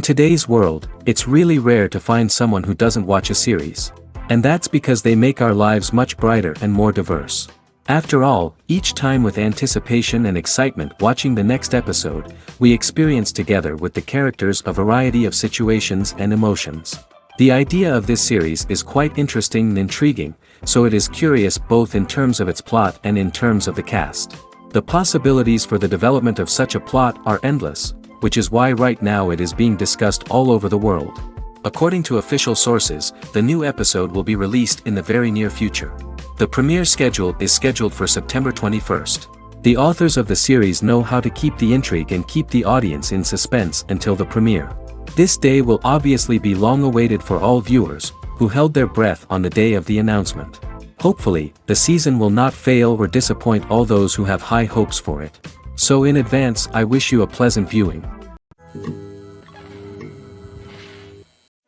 In today's world, it's really rare to find someone who doesn't watch a series. And that's because they make our lives much brighter and more diverse. After all, each time with anticipation and excitement watching the next episode, we experience together with the characters a variety of situations and emotions. The idea of this series is quite interesting and intriguing, so it is curious both in terms of its plot and in terms of the cast. The possibilities for the development of such a plot are endless, which is why right now it is being discussed all over the world. According to official sources, the new episode will be released in the very near future. The premiere schedule is scheduled for September 21st. The authors of the series know how to keep the intrigue and keep the audience in suspense until the premiere. This day will obviously be long awaited for all viewers, who held their breath on the day of the announcement. Hopefully, the season will not fail or disappoint all those who have high hopes for it. So in advance, I wish you a pleasant viewing.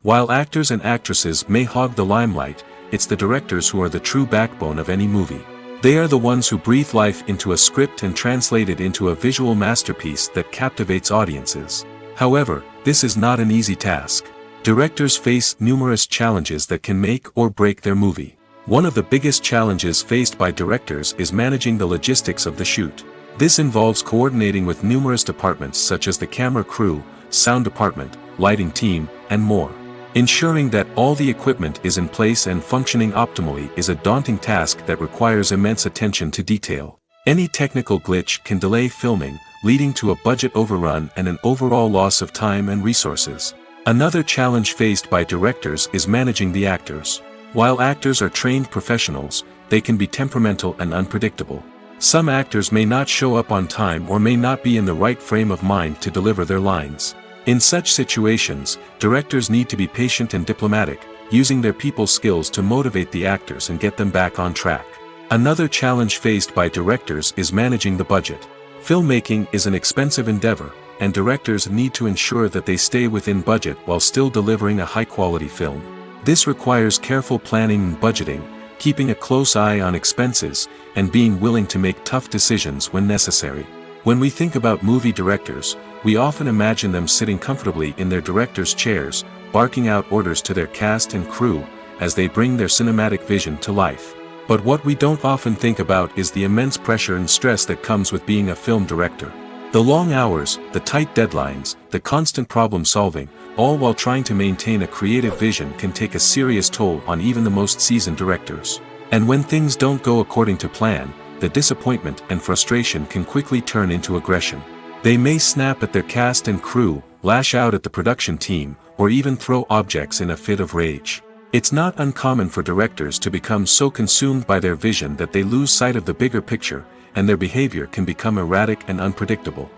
While actors and actresses may hog the limelight, it's the directors who are the true backbone of any movie. They are the ones who breathe life into a script and translate it into a visual masterpiece that captivates audiences. However, this is not an easy task. Directors face numerous challenges that can make or break their movie. One of the biggest challenges faced by directors is managing the logistics of the shoot. This involves coordinating with numerous departments such as the camera crew, sound department, lighting team, and more. Ensuring that all the equipment is in place and functioning optimally is a daunting task that requires immense attention to detail. Any technical glitch can delay filming, leading to a budget overrun and an overall loss of time and resources. Another challenge faced by directors is managing the actors. While actors are trained professionals, they can be temperamental and unpredictable. Some actors may not show up on time or may not be in the right frame of mind to deliver their lines. In such situations, directors need to be patient and diplomatic, using their people skills to motivate the actors and get them back on track. Another challenge faced by directors is managing the budget. Filmmaking is an expensive endeavor, and directors need to ensure that they stay within budget while still delivering a high-quality film. This requires careful planning and budgeting, keeping a close eye on expenses, and being willing to make tough decisions when necessary. When we think about movie directors, we often imagine them sitting comfortably in their director's chairs, barking out orders to their cast and crew, as they bring their cinematic vision to life. But what we don't often think about is the immense pressure and stress that comes with being a film director. The long hours, the tight deadlines, the constant problem solving, all while trying to maintain a creative vision can take a serious toll on even the most seasoned directors. And when things don't go according to plan, the disappointment and frustration can quickly turn into aggression. They may snap at their cast and crew, lash out at the production team, or even throw objects in a fit of rage. It's not uncommon for directors to become so consumed by their vision that they lose sight of the bigger picture, and their behavior can become erratic and unpredictable.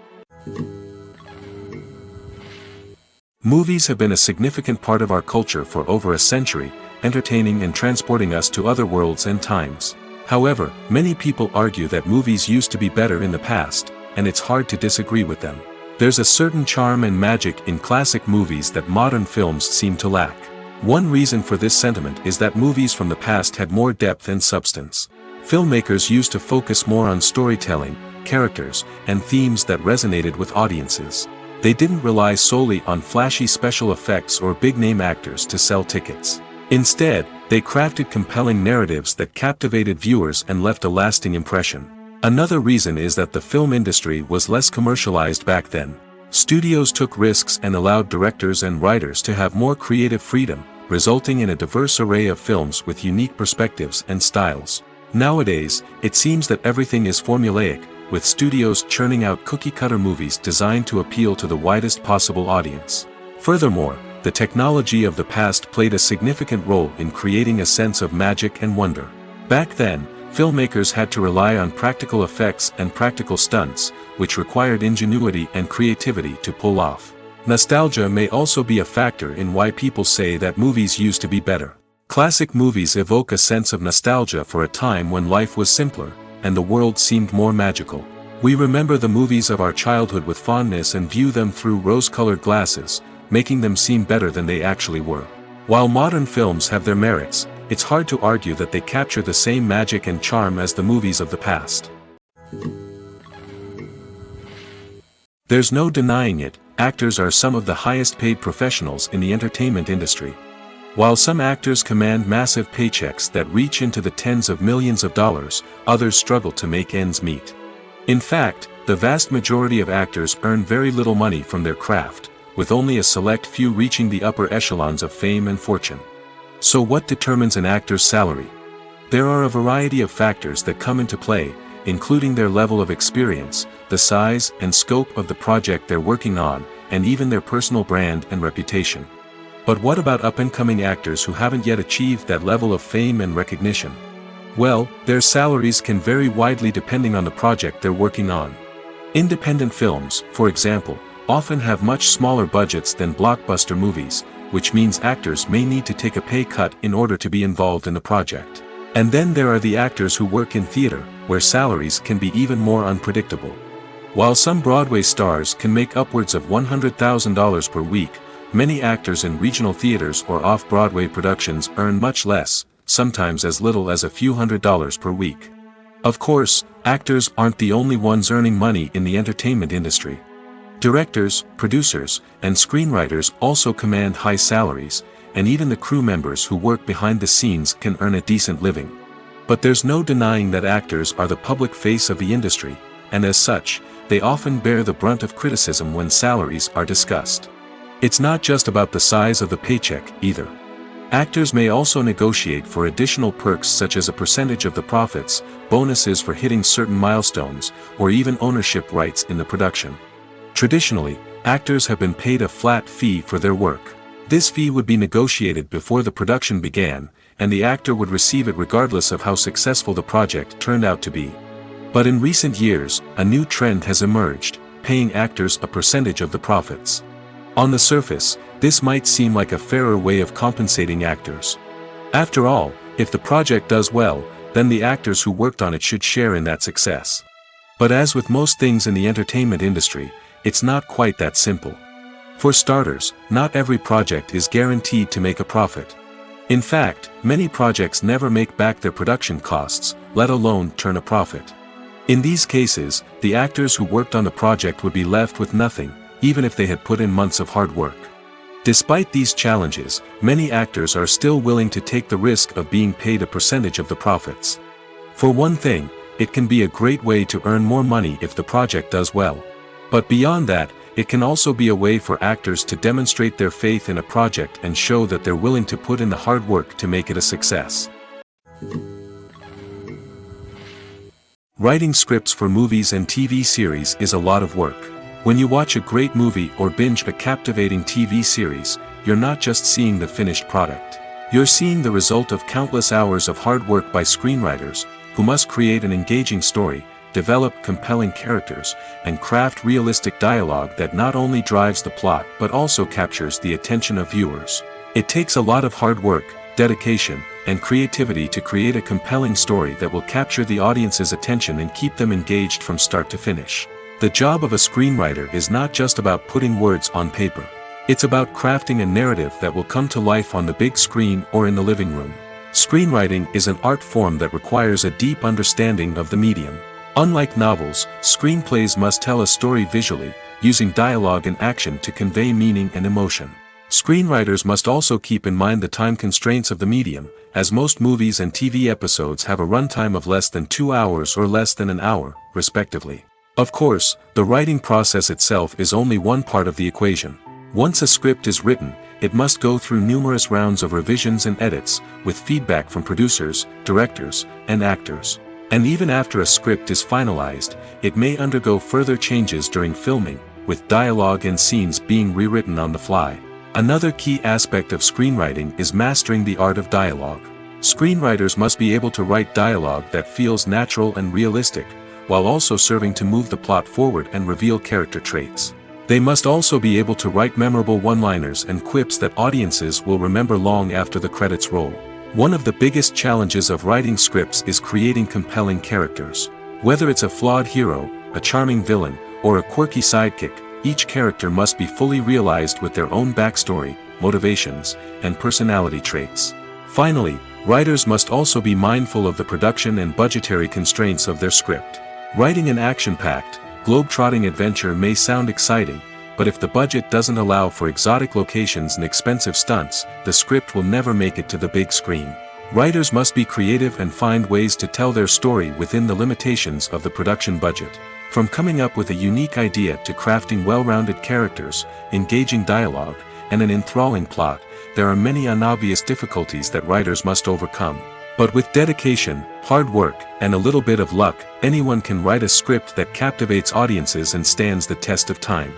Movies have been a significant part of our culture for over a century, entertaining and transporting us to other worlds and times. However, many people argue that movies used to be better in the past, and it's hard to disagree with them. There's a certain charm and magic in classic movies that modern films seem to lack. One reason for this sentiment is that movies from the past had more depth and substance. Filmmakers used to focus more on storytelling, characters, and themes that resonated with audiences. They didn't rely solely on flashy special effects or big-name actors to sell tickets. Instead, they crafted compelling narratives that captivated viewers and left a lasting impression. Another reason is that the film industry was less commercialized back then. Studios took risks and allowed directors and writers to have more creative freedom, resulting in a diverse array of films with unique perspectives and styles. Nowadays, it seems that everything is formulaic, with studios churning out cookie-cutter movies designed to appeal to the widest possible audience. Furthermore, the technology of the past played a significant role in creating a sense of magic and wonder. Back then, filmmakers had to rely on practical effects and practical stunts, which required ingenuity and creativity to pull off. Nostalgia may also be a factor in why people say that movies used to be better. Classic movies evoke a sense of nostalgia for a time when life was simpler, and the world seemed more magical. We remember the movies of our childhood with fondness and view them through rose-colored glasses, making them seem better than they actually were. While modern films have their merits, it's hard to argue that they capture the same magic and charm as the movies of the past. There's no denying it, actors are some of the highest paid professionals in the entertainment industry. While some actors command massive paychecks that reach into the tens of millions of dollars, others struggle to make ends meet. In fact, the vast majority of actors earn very little money from their craft, with only a select few reaching the upper echelons of fame and fortune. So what determines an actor's salary? There are a variety of factors that come into play, including their level of experience, the size and scope of the project they're working on, and even their personal brand and reputation. But what about up-and-coming actors who haven't yet achieved that level of fame and recognition? Well, their salaries can vary widely depending on the project they're working on. Independent films, for example, often have much smaller budgets than blockbuster movies, which means actors may need to take a pay cut in order to be involved in the project. And then there are the actors who work in theater, where salaries can be even more unpredictable. While some Broadway stars can make upwards of $100,000 per week, many actors in regional theaters or off-Broadway productions earn much less, sometimes as little as a few $100s per week. Of course, actors aren't the only ones earning money in the entertainment industry. Directors, producers, and screenwriters also command high salaries, and even the crew members who work behind the scenes can earn a decent living. But there's no denying that actors are the public face of the industry, and as such, they often bear the brunt of criticism when salaries are discussed. It's not just about the size of the paycheck, either. Actors may also negotiate for additional perks such as a percentage of the profits, bonuses for hitting certain milestones, or even ownership rights in the production. Traditionally, actors have been paid a flat fee for their work. This fee would be negotiated before the production began, and the actor would receive it regardless of how successful the project turned out to be. But in recent years, a new trend has emerged, paying actors a percentage of the profits. On the surface, this might seem like a fairer way of compensating actors. After all, if the project does well, then the actors who worked on it should share in that success. But as with most things in the entertainment industry, it's not quite that simple. For starters, not every project is guaranteed to make a profit. In fact, many projects never make back their production costs, let alone turn a profit. In these cases, the actors who worked on the project would be left with nothing, even if they had put in months of hard work. Despite these challenges, many actors are still willing to take the risk of being paid a percentage of the profits. For one thing, it can be a great way to earn more money if the project does well. But beyond that, it can also be a way for actors to demonstrate their faith in a project and show that they're willing to put in the hard work to make it a success. Writing scripts for movies and TV series is a lot of work. When you watch a great movie or binge a captivating TV series, you're not just seeing the finished product. You're seeing the result of countless hours of hard work by screenwriters, who must create an engaging story, develop compelling characters, and craft realistic dialogue that not only drives the plot but also captures the attention of viewers. It takes a lot of hard work, dedication, and creativity to create a compelling story that will capture the audience's attention and keep them engaged from start to finish. The job of a screenwriter is not just about putting words on paper. It's about crafting a narrative that will come to life on the big screen or in the living room. Screenwriting is an art form that requires a deep understanding of the medium. Unlike novels, screenplays must tell a story visually, using dialogue and action to convey meaning and emotion. Screenwriters must also keep in mind the time constraints of the medium, as most movies and TV episodes have a runtime of less than 2 hours or less than an hour, respectively. Of course, the writing process itself is only one part of the equation. Once a script is written, it must go through numerous rounds of revisions and edits, with feedback from producers, directors, and actors. And even after a script is finalized, it may undergo further changes during filming, with dialogue and scenes being rewritten on the fly. Another key aspect of screenwriting is mastering the art of dialogue. Screenwriters must be able to write dialogue that feels natural and realistic, while also serving to move the plot forward and reveal character traits. They must also be able to write memorable one-liners and quips that audiences will remember long after the credits roll. One of the biggest challenges of writing scripts is creating compelling characters. Whether it's a flawed hero, a charming villain, or a quirky sidekick, each character must be fully realized with their own backstory, motivations, and personality traits. Finally, writers must also be mindful of the production and budgetary constraints of their script. Writing an action-packed, globe-trotting adventure may sound exciting, but if the budget doesn't allow for exotic locations and expensive stunts, the script will never make it to the big screen. Writers must be creative and find ways to tell their story within the limitations of the production budget. From coming up with a unique idea to crafting well-rounded characters, engaging dialogue, and an enthralling plot, there are many unobvious difficulties that writers must overcome. But with dedication, hard work, and a little bit of luck, anyone can write a script that captivates audiences and stands the test of time.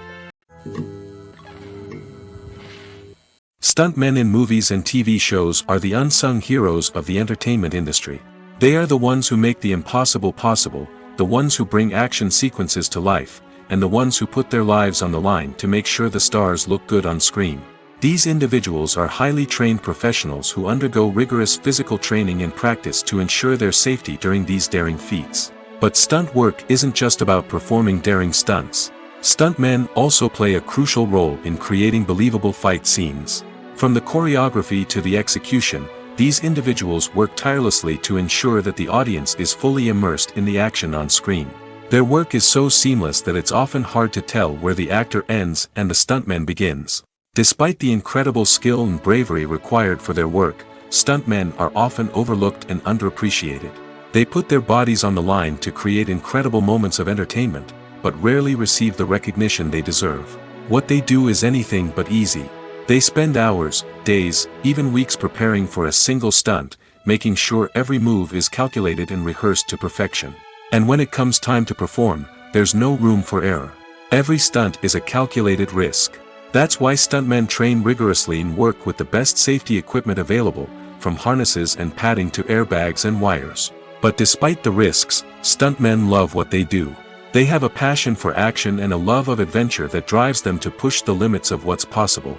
Stuntmen in movies and TV shows are the unsung heroes of the entertainment industry. They are the ones who make the impossible possible, the ones who bring action sequences to life, and the ones who put their lives on the line to make sure the stars look good on screen. These individuals are highly trained professionals who undergo rigorous physical training and practice to ensure their safety during these daring feats. But stunt work isn't just about performing daring stunts. Stuntmen also play a crucial role in creating believable fight scenes. From the choreography to the execution, these individuals work tirelessly to ensure that the audience is fully immersed in the action on screen. Their work is so seamless that it's often hard to tell where the actor ends and the stuntman begins. Despite the incredible skill and bravery required for their work, stuntmen are often overlooked and underappreciated. They put their bodies on the line to create incredible moments of entertainment, but rarely receive the recognition they deserve. What they do is anything but easy. They spend hours, days, even weeks preparing for a single stunt, making sure every move is calculated and rehearsed to perfection. And when it comes time to perform, there's no room for error. Every stunt is a calculated risk. That's why stuntmen train rigorously and work with the best safety equipment available, from harnesses and padding to airbags and wires. But despite the risks, stuntmen love what they do. They have a passion for action and a love of adventure that drives them to push the limits of what's possible.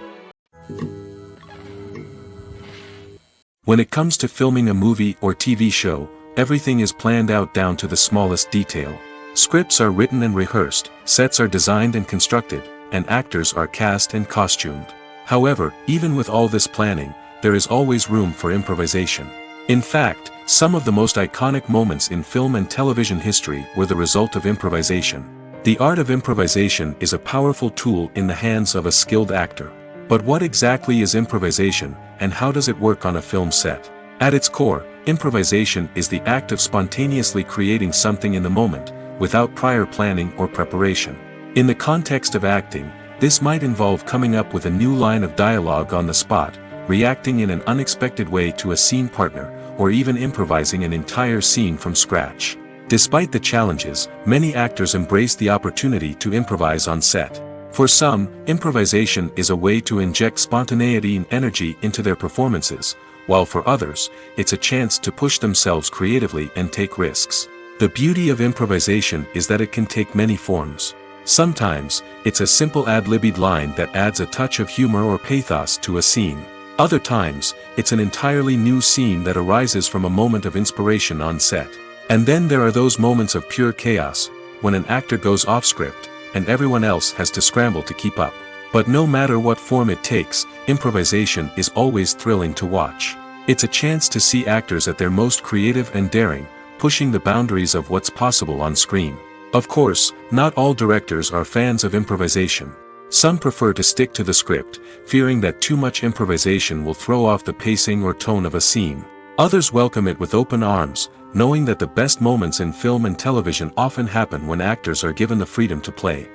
When it comes to filming a movie or TV show, everything is planned out down to the smallest detail. Scripts are written and rehearsed, sets are designed and constructed, and actors are cast and costumed. However, even with all this planning, there is always room for improvisation. In fact, some of the most iconic moments in film and television history were the result of improvisation. The art of improvisation is a powerful tool in the hands of a skilled actor. But what exactly is improvisation, and how does it work on a film set? At its core, improvisation is the act of spontaneously creating something in the moment, without prior planning or preparation. In the context of acting, this might involve coming up with a new line of dialogue on the spot, reacting in an unexpected way to a scene partner, or even improvising an entire scene from scratch. Despite the challenges, many actors embrace the opportunity to improvise on set. For some, improvisation is a way to inject spontaneity and energy into their performances, while for others, it's a chance to push themselves creatively and take risks. The beauty of improvisation is that it can take many forms. Sometimes, it's a simple ad-libbed line that adds a touch of humor or pathos to a scene. Other times, it's an entirely new scene that arises from a moment of inspiration on set. And then there are those moments of pure chaos, when an actor goes off script, and everyone else has to scramble to keep up. But no matter what form it takes, improvisation is always thrilling to watch. It's a chance to see actors at their most creative and daring, pushing the boundaries of what's possible on screen. Of course, not all directors are fans of improvisation. Some prefer to stick to the script, fearing that too much improvisation will throw off the pacing or tone of a scene. Others welcome it with open arms, knowing that the best moments in film and television often happen when actors are given the freedom to play.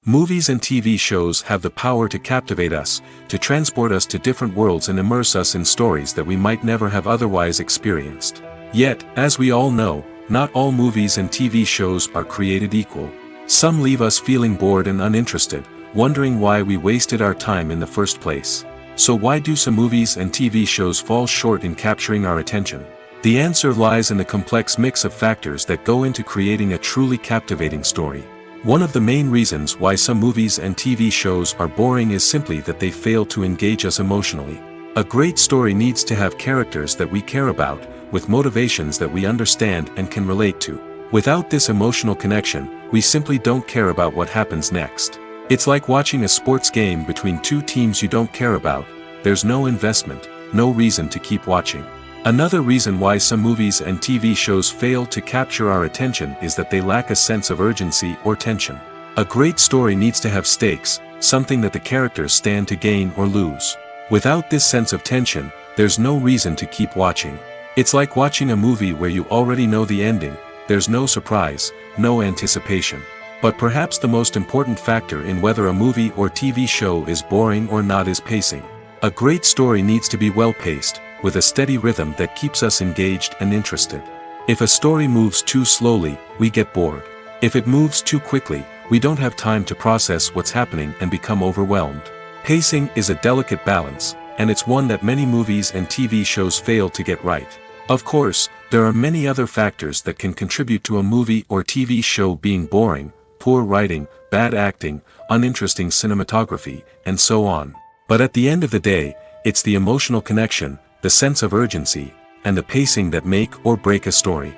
Movies and TV shows have the power to captivate us, to transport us to different worlds and immerse us in stories that we might never have otherwise experienced. Yet, as we all know, not all movies and TV shows are created equal. Some leave us feeling bored and uninterested, wondering why we wasted our time in the first place. So why do some movies and TV shows fall short in capturing our attention? The answer lies in the complex mix of factors that go into creating a truly captivating story. One of the main reasons why some movies and TV shows are boring is simply that they fail to engage us emotionally. A great story needs to have characters that we care about, with motivations that we understand and can relate to. Without this emotional connection, we simply don't care about what happens next. It's like watching a sports game between two teams you don't care about. There's no investment, no reason to keep watching. Another reason why some movies and TV shows fail to capture our attention is that they lack a sense of urgency or tension. A great story needs to have stakes, something that the characters stand to gain or lose. Without this sense of tension, there's no reason to keep watching. It's like watching a movie where you already know the ending, there's no surprise, no anticipation. But perhaps the most important factor in whether a movie or TV show is boring or not is pacing. A great story needs to be well-paced, with a steady rhythm that keeps us engaged and interested. If a story moves too slowly, we get bored. If it moves too quickly, we don't have time to process what's happening and become overwhelmed. Pacing is a delicate balance, and it's one that many movies and TV shows fail to get right. Of course, there are many other factors that can contribute to a movie or TV show being boring: poor writing, bad acting, uninteresting cinematography, and so on. But at the end of the day, it's the emotional connection, the sense of urgency, and the pacing that make or break a story.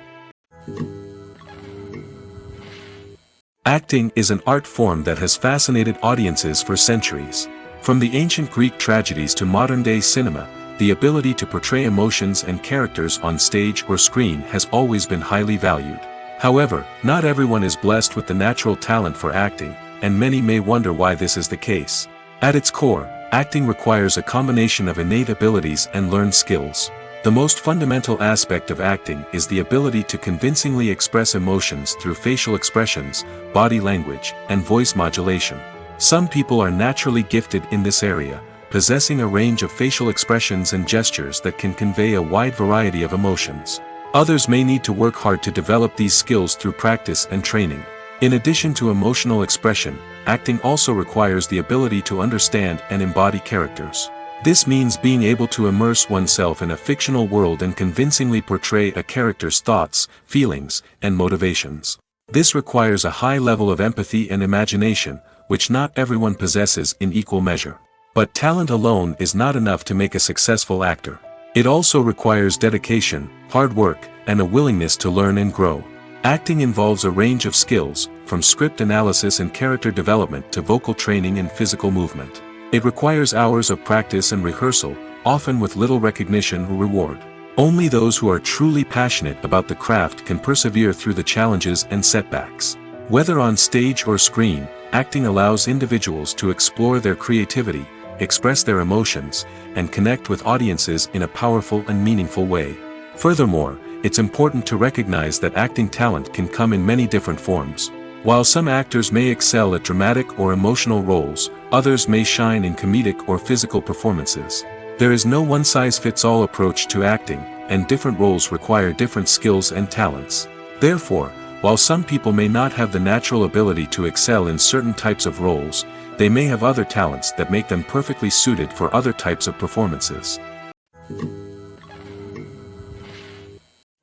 Acting is an art form that has fascinated audiences for centuries. From the ancient Greek tragedies to modern-day cinema, the ability to portray emotions and characters on stage or screen has always been highly valued. However, not everyone is blessed with the natural talent for acting, and many may wonder why this is the case. At its core, acting requires a combination of innate abilities and learned skills. The most fundamental aspect of acting is the ability to convincingly express emotions through facial expressions, body language, and voice modulation. Some people are naturally gifted in this area, possessing a range of facial expressions and gestures that can convey a wide variety of emotions. Others may need to work hard to develop these skills through practice and training. In addition to emotional expression, acting also requires the ability to understand and embody characters. This means being able to immerse oneself in a fictional world and convincingly portray a character's thoughts, feelings, and motivations. This requires a high level of empathy and imagination, which not everyone possesses in equal measure. But talent alone is not enough to make a successful actor. It also requires dedication, hard work, and a willingness to learn and grow. Acting involves a range of skills, from script analysis and character development to vocal training and physical movement. It requires hours of practice and rehearsal, often with little recognition or reward. Only those who are truly passionate about the craft can persevere through the challenges and setbacks. Whether on stage or screen, acting allows individuals to explore their creativity, express their emotions, and connect with audiences in a powerful and meaningful way. Furthermore, it's important to recognize that acting talent can come in many different forms. While some actors may excel at dramatic or emotional roles, others may shine in comedic or physical performances. There is no one-size-fits-all approach to acting, and different roles require different skills and talents. Therefore, while some people may not have the natural ability to excel in certain types of roles, they may have other talents that make them perfectly suited for other types of performances.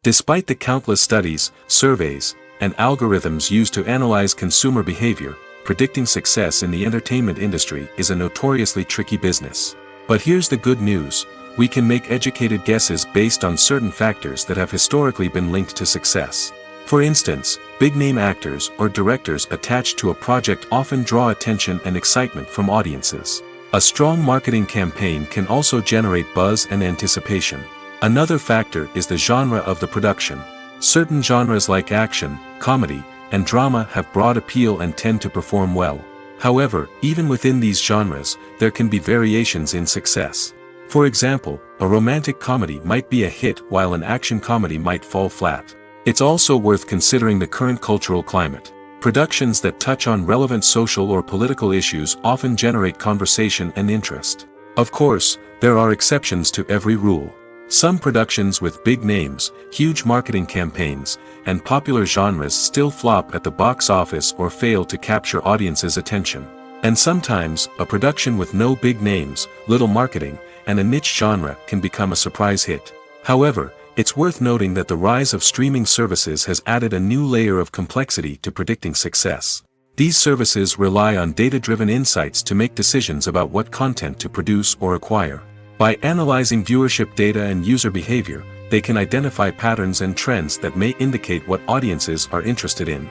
Despite the countless studies, surveys, and algorithms used to analyze consumer behavior, predicting success in the entertainment industry is a notoriously tricky business. But here's the good news: we can make educated guesses based on certain factors that have historically been linked to success. For instance, big-name actors or directors attached to a project often draw attention and excitement from audiences. A strong marketing campaign can also generate buzz and anticipation. Another factor is the genre of the production. Certain genres like action, comedy, and drama have broad appeal and tend to perform well. However, even within these genres, there can be variations in success. For example, a romantic comedy might be a hit while an action comedy might fall flat. It's also worth considering the current cultural climate. Productions that touch on relevant social or political issues often generate conversation and interest. Of course, there are exceptions to every rule. Some productions with big names, huge marketing campaigns, and popular genres still flop at the box office or fail to capture audiences' attention. And sometimes, a production with no big names, little marketing, and a niche genre can become a surprise hit. However, it's worth noting that the rise of streaming services has added a new layer of complexity to predicting success. These services rely on data-driven insights to make decisions about what content to produce or acquire. By analyzing viewership data and user behavior, they can identify patterns and trends that may indicate what audiences are interested in.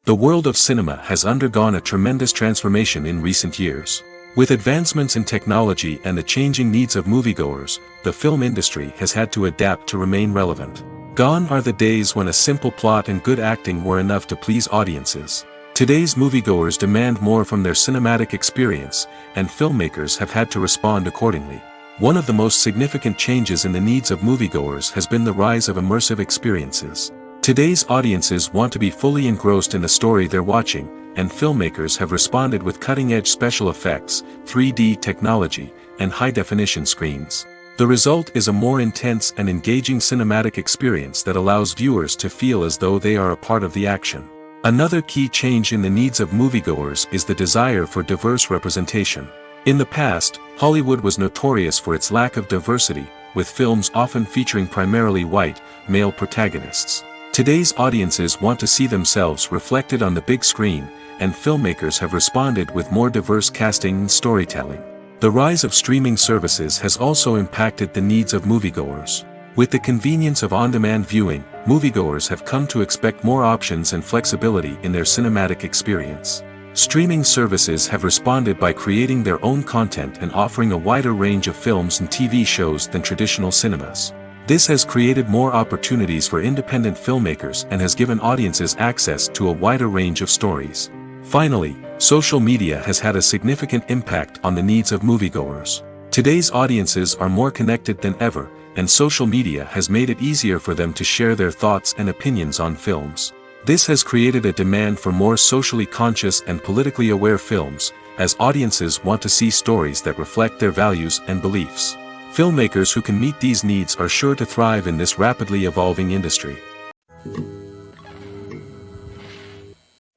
The world of cinema has undergone a tremendous transformation in recent years. With advancements in technology and the changing needs of moviegoers, the film industry has had to adapt to remain relevant. Gone are the days when a simple plot and good acting were enough to please audiences. Today's moviegoers demand more from their cinematic experience, and filmmakers have had to respond accordingly. One of the most significant changes in the needs of moviegoers has been the rise of immersive experiences. Today's audiences want to be fully engrossed in the story they're watching, and filmmakers have responded with cutting-edge special effects, 3D technology, and high-definition screens. The result is a more intense and engaging cinematic experience that allows viewers to feel as though they are a part of the action. Another key change in the needs of moviegoers is the desire for diverse representation. In the past, Hollywood was notorious for its lack of diversity, with films often featuring primarily white, male protagonists. Today's audiences want to see themselves reflected on the big screen, and filmmakers have responded with more diverse casting and storytelling. The rise of streaming services has also impacted the needs of moviegoers. With the convenience of on-demand viewing, moviegoers have come to expect more options and flexibility in their cinematic experience. Streaming services have responded by creating their own content and offering a wider range of films and TV shows than traditional cinemas. This has created more opportunities for independent filmmakers and has given audiences access to a wider range of stories. Finally, social media has had a significant impact on the needs of moviegoers. Today's audiences are more connected than ever, and social media has made it easier for them to share their thoughts and opinions on films. This has created a demand for more socially conscious and politically aware films, as audiences want to see stories that reflect their values and beliefs. Filmmakers who can meet these needs are sure to thrive in this rapidly evolving industry.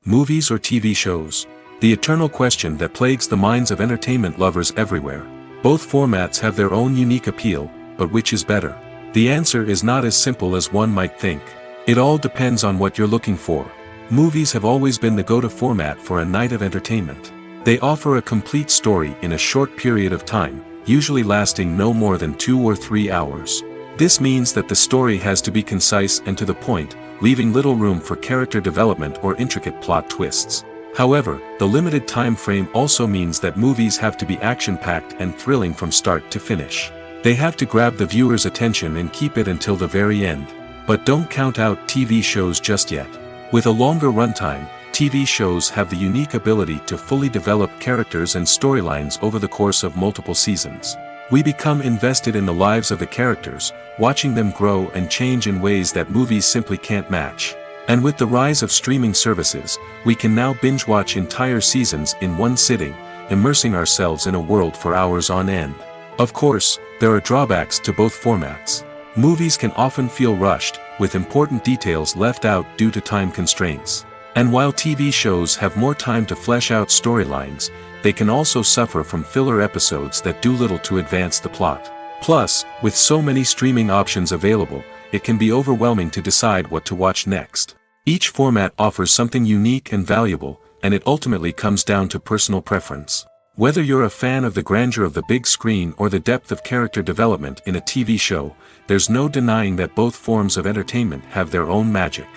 Movies or TV shows? The eternal question that plagues the minds of entertainment lovers everywhere. Both formats have their own unique appeal, but which is better? The answer is not as simple as one might think. It all depends on what you're looking for. Movies have always been the go-to format for a night of entertainment. They offer a complete story in a short period of time, usually lasting no more than 2 or 3 hours. This means that the story has to be concise and to the point, leaving little room for character development or intricate plot twists. However, the limited time frame also means that movies have to be action-packed and thrilling from start to finish. They have to grab the viewer's attention and keep it until the very end. But don't count out TV shows just yet. With a longer runtime, TV shows have the unique ability to fully develop characters and storylines over the course of multiple seasons. We become invested in the lives of the characters, watching them grow and change in ways that movies simply can't match. And with the rise of streaming services, we can now binge-watch entire seasons in one sitting, immersing ourselves in a world for hours on end. Of course, there are drawbacks to both formats. Movies can often feel rushed, with important details left out due to time constraints. And while TV shows have more time to flesh out storylines, they can also suffer from filler episodes that do little to advance the plot. Plus, with so many streaming options available, it can be overwhelming to decide what to watch next. Each format offers something unique and valuable, and it ultimately comes down to personal preference. Whether you're a fan of the grandeur of the big screen or the depth of character development in a TV show, there's no denying that both forms of entertainment have their own magic.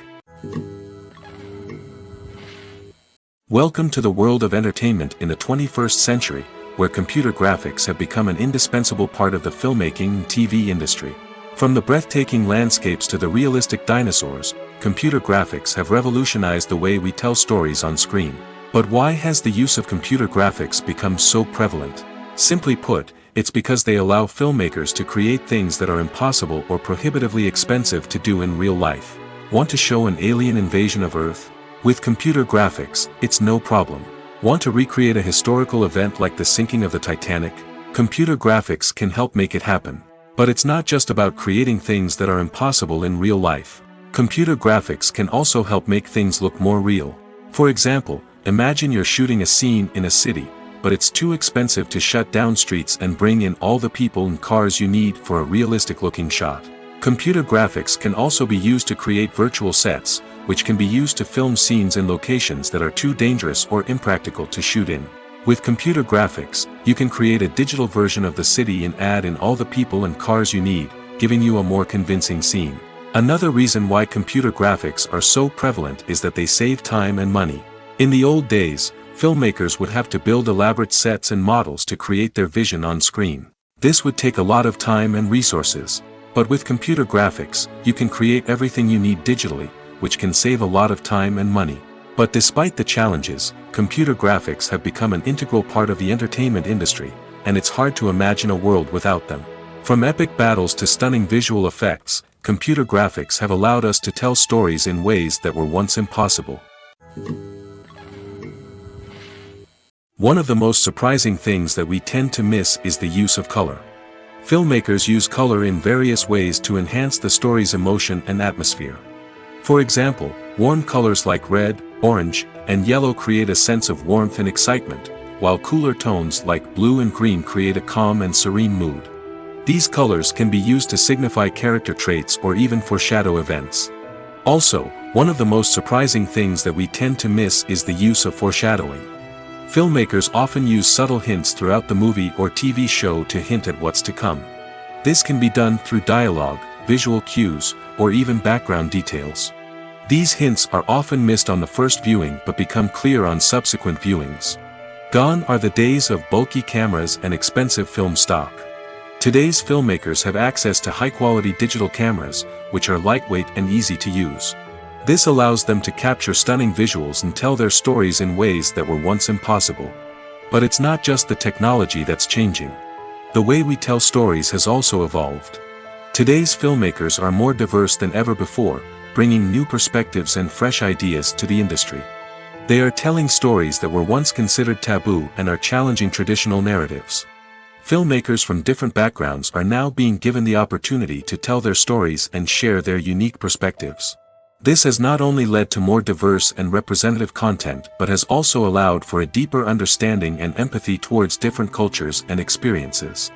Welcome to the world of entertainment in the 21st century, where computer graphics have become an indispensable part of the filmmaking and TV industry. From the breathtaking landscapes to the realistic dinosaurs, computer graphics have revolutionized the way we tell stories on screen. But why has the use of computer graphics become so prevalent? Simply put, it's because they allow filmmakers to create things that are impossible or prohibitively expensive to do in real life. Want to show an alien invasion of Earth? With computer graphics, it's no problem. Want to recreate a historical event like the sinking of the Titanic? Computer graphics can help make it happen. But it's not just about creating things that are impossible in real life. Computer graphics can also help make things look more real. For example, imagine you're shooting a scene in a city, but it's too expensive to shut down streets and bring in all the people and cars you need for a realistic-looking shot. Computer graphics can also be used to create virtual sets, which can be used to film scenes in locations that are too dangerous or impractical to shoot in. With computer graphics, you can create a digital version of the city and add in all the people and cars you need, giving you a more convincing scene. Another reason why computer graphics are so prevalent is that they save time and money. In the old days, Filmmakers would have to build elaborate sets and models to create their vision on screen. This would take a lot of time and resources. But with computer graphics, you can create everything you need digitally, which can save a lot of time and money. But despite the challenges, computer graphics have become an integral part of the entertainment industry, and it's hard to imagine a world without them. From epic battles to stunning visual effects, computer graphics have allowed us to tell stories in ways that were once impossible. One of the most surprising things that we tend to miss is the use of color. Filmmakers use color in various ways to enhance the story's emotion and atmosphere. For example, warm colors like red, orange, and yellow create a sense of warmth and excitement, while cooler tones like blue and green create a calm and serene mood. These colors can be used to signify character traits or even foreshadow events. Also, one of the most surprising things that we tend to miss is the use of foreshadowing. Filmmakers often use subtle hints throughout the movie or TV show to hint at what's to come. This can be done through dialogue, visual cues, or even background details. These hints are often missed on the first viewing but become clear on subsequent viewings. Gone are the days of bulky cameras and expensive film stock. Today's filmmakers have access to high-quality digital cameras, which are lightweight and easy to use. This allows them to capture stunning visuals and tell their stories in ways that were once impossible. But it's not just the technology that's changing. The way we tell stories has also evolved. Today's filmmakers are more diverse than ever before, bringing new perspectives and fresh ideas to the industry. They are telling stories that were once considered taboo and are challenging traditional narratives. Filmmakers from different backgrounds are now being given the opportunity to tell their stories and share their unique perspectives. This has not only led to more diverse and representative content but has also allowed for a deeper understanding and empathy towards different cultures and experiences.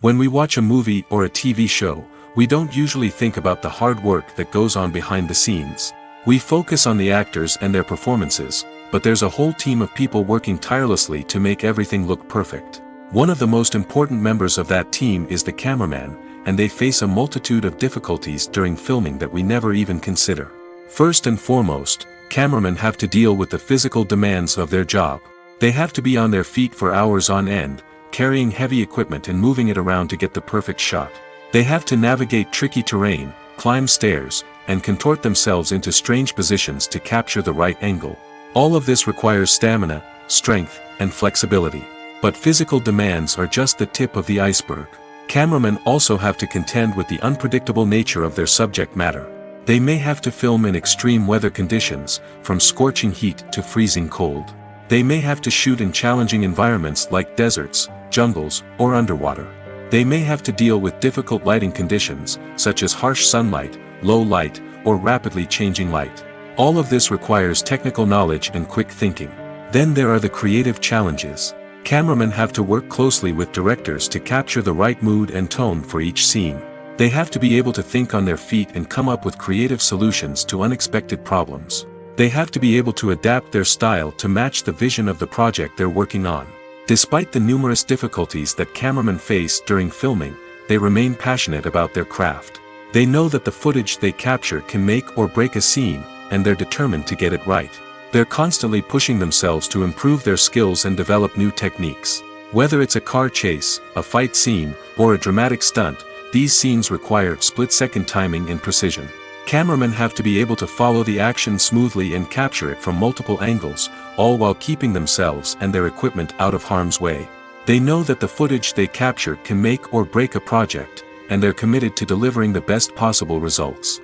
When we watch a movie or a TV show, we don't usually think about the hard work that goes on behind the scenes. We focus on the actors and their performances, but there's a whole team of people working tirelessly to make everything look perfect. One of the most important members of that team is the cameraman, and they face a multitude of difficulties during filming that we never even consider. First and foremost, cameramen have to deal with the physical demands of their job. They have to be on their feet for hours on end, carrying heavy equipment and moving it around to get the perfect shot. They have to navigate tricky terrain, climb stairs, and contort themselves into strange positions to capture the right angle. All of this requires stamina, strength, and flexibility. But physical demands are just the tip of the iceberg. Cameramen also have to contend with the unpredictable nature of their subject matter. They may have to film in extreme weather conditions, from scorching heat to freezing cold. They may have to shoot in challenging environments like deserts, jungles, or underwater. They may have to deal with difficult lighting conditions, such as harsh sunlight, low light, or rapidly changing light. All of this requires technical knowledge and quick thinking. Then there are the creative challenges. Cameramen have to work closely with directors to capture the right mood and tone for each scene. They have to be able to think on their feet and come up with creative solutions to unexpected problems. They have to be able to adapt their style to match the vision of the project they're working on. Despite the numerous difficulties that cameramen face during filming, they remain passionate about their craft. They know that the footage they capture can make or break a scene, and they're determined to get it right. They're constantly pushing themselves to improve their skills and develop new techniques. Whether it's a car chase, a fight scene, or a dramatic stunt, these scenes require split-second timing and precision. Cameramen have to be able to follow the action smoothly and capture it from multiple angles, all while keeping themselves and their equipment out of harm's way. They know that the footage they capture can make or break a project, and they're committed to delivering the best possible results.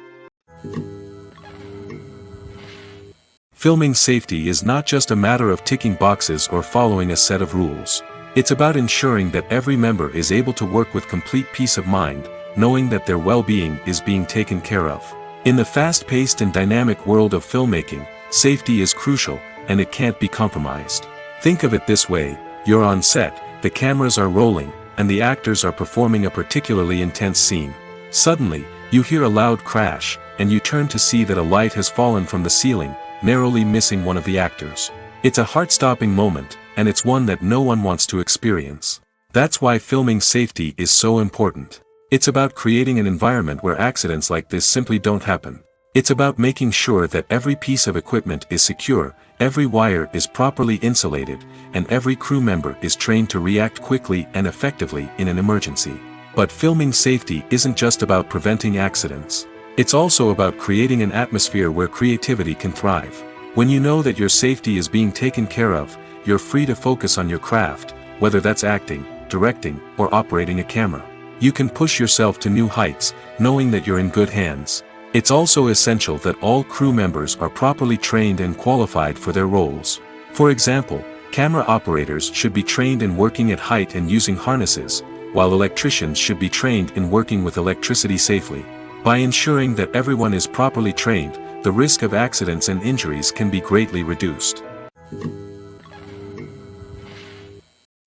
Filming safety is not just a matter of ticking boxes or following a set of rules. It's about ensuring that every member is able to work with complete peace of mind, knowing that their well-being is being taken care of. In the fast-paced and dynamic world of filmmaking, safety is crucial, and it can't be compromised. Think of it this way: you're on set, the cameras are rolling, and the actors are performing a particularly intense scene. Suddenly, you hear a loud crash, and you turn to see that a light has fallen from the ceiling, narrowly missing one of the actors. It's a heart-stopping moment, and it's one that no one wants to experience. That's why filming safety is so important. It's about creating an environment where accidents like this simply don't happen. It's about making sure that every piece of equipment is secure, every wire is properly insulated, and every crew member is trained to react quickly and effectively in an emergency. But filming safety isn't just about preventing accidents. It's also about creating an atmosphere where creativity can thrive. When you know that your safety is being taken care of, you're free to focus on your craft, whether that's acting, directing, or operating a camera. You can push yourself to new heights, knowing that you're in good hands. It's also essential that all crew members are properly trained and qualified for their roles. For example, camera operators should be trained in working at height and using harnesses, while electricians should be trained in working with electricity safely. By ensuring that everyone is properly trained, the risk of accidents and injuries can be greatly reduced.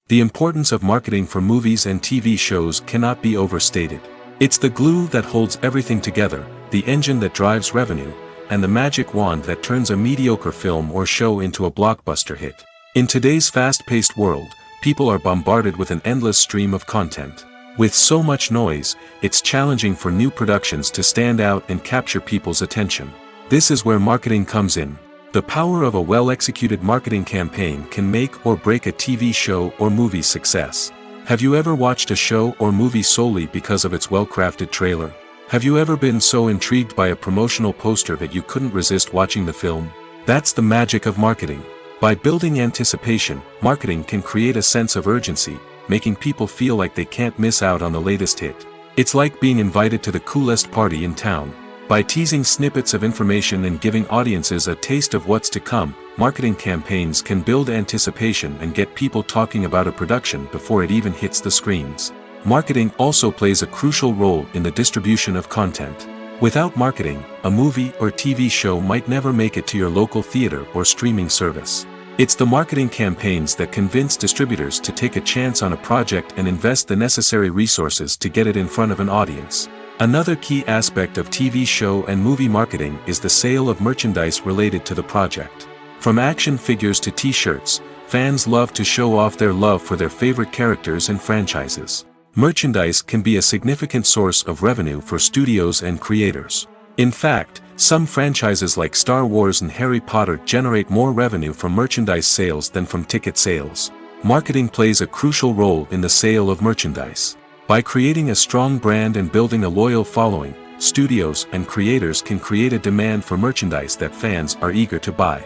The importance of marketing for movies and TV shows cannot be overstated. It's the glue that holds everything together, the engine that drives revenue, and the magic wand that turns a mediocre film or show into a blockbuster hit. In today's fast-paced world, people are bombarded with an endless stream of content. With so much noise, it's challenging for new productions to stand out and capture people's attention. This is where marketing comes in. The power of a well-executed marketing campaign can make or break a TV show or movie's success. Have you ever watched a show or movie solely because of its well-crafted trailer? Have you ever been so intrigued by a promotional poster that you couldn't resist watching the film? That's the magic of marketing. By building anticipation, marketing can create a sense of urgency, making people feel like they can't miss out on the latest hit. It's like being invited to the coolest party in town. By teasing snippets of information and giving audiences a taste of what's to come, marketing campaigns can build anticipation and get people talking about a production before it even hits the screens. Marketing also plays a crucial role in the distribution of content. Without marketing, a movie or TV show might never make it to your local theater or streaming service. It's the marketing campaigns that convince distributors to take a chance on a project and invest the necessary resources to get it in front of an audience. Another key aspect of TV show and movie marketing is the sale of merchandise related to the project. From action figures to t-shirts, fans love to show off their love for their favorite characters and franchises. Merchandise can be a significant source of revenue for studios and creators. In fact, some franchises like Star Wars and Harry Potter generate more revenue from merchandise sales than from ticket sales. Marketing plays a crucial role in the sale of merchandise. By creating a strong brand and building a loyal following, studios and creators can create a demand for merchandise that fans are eager to buy.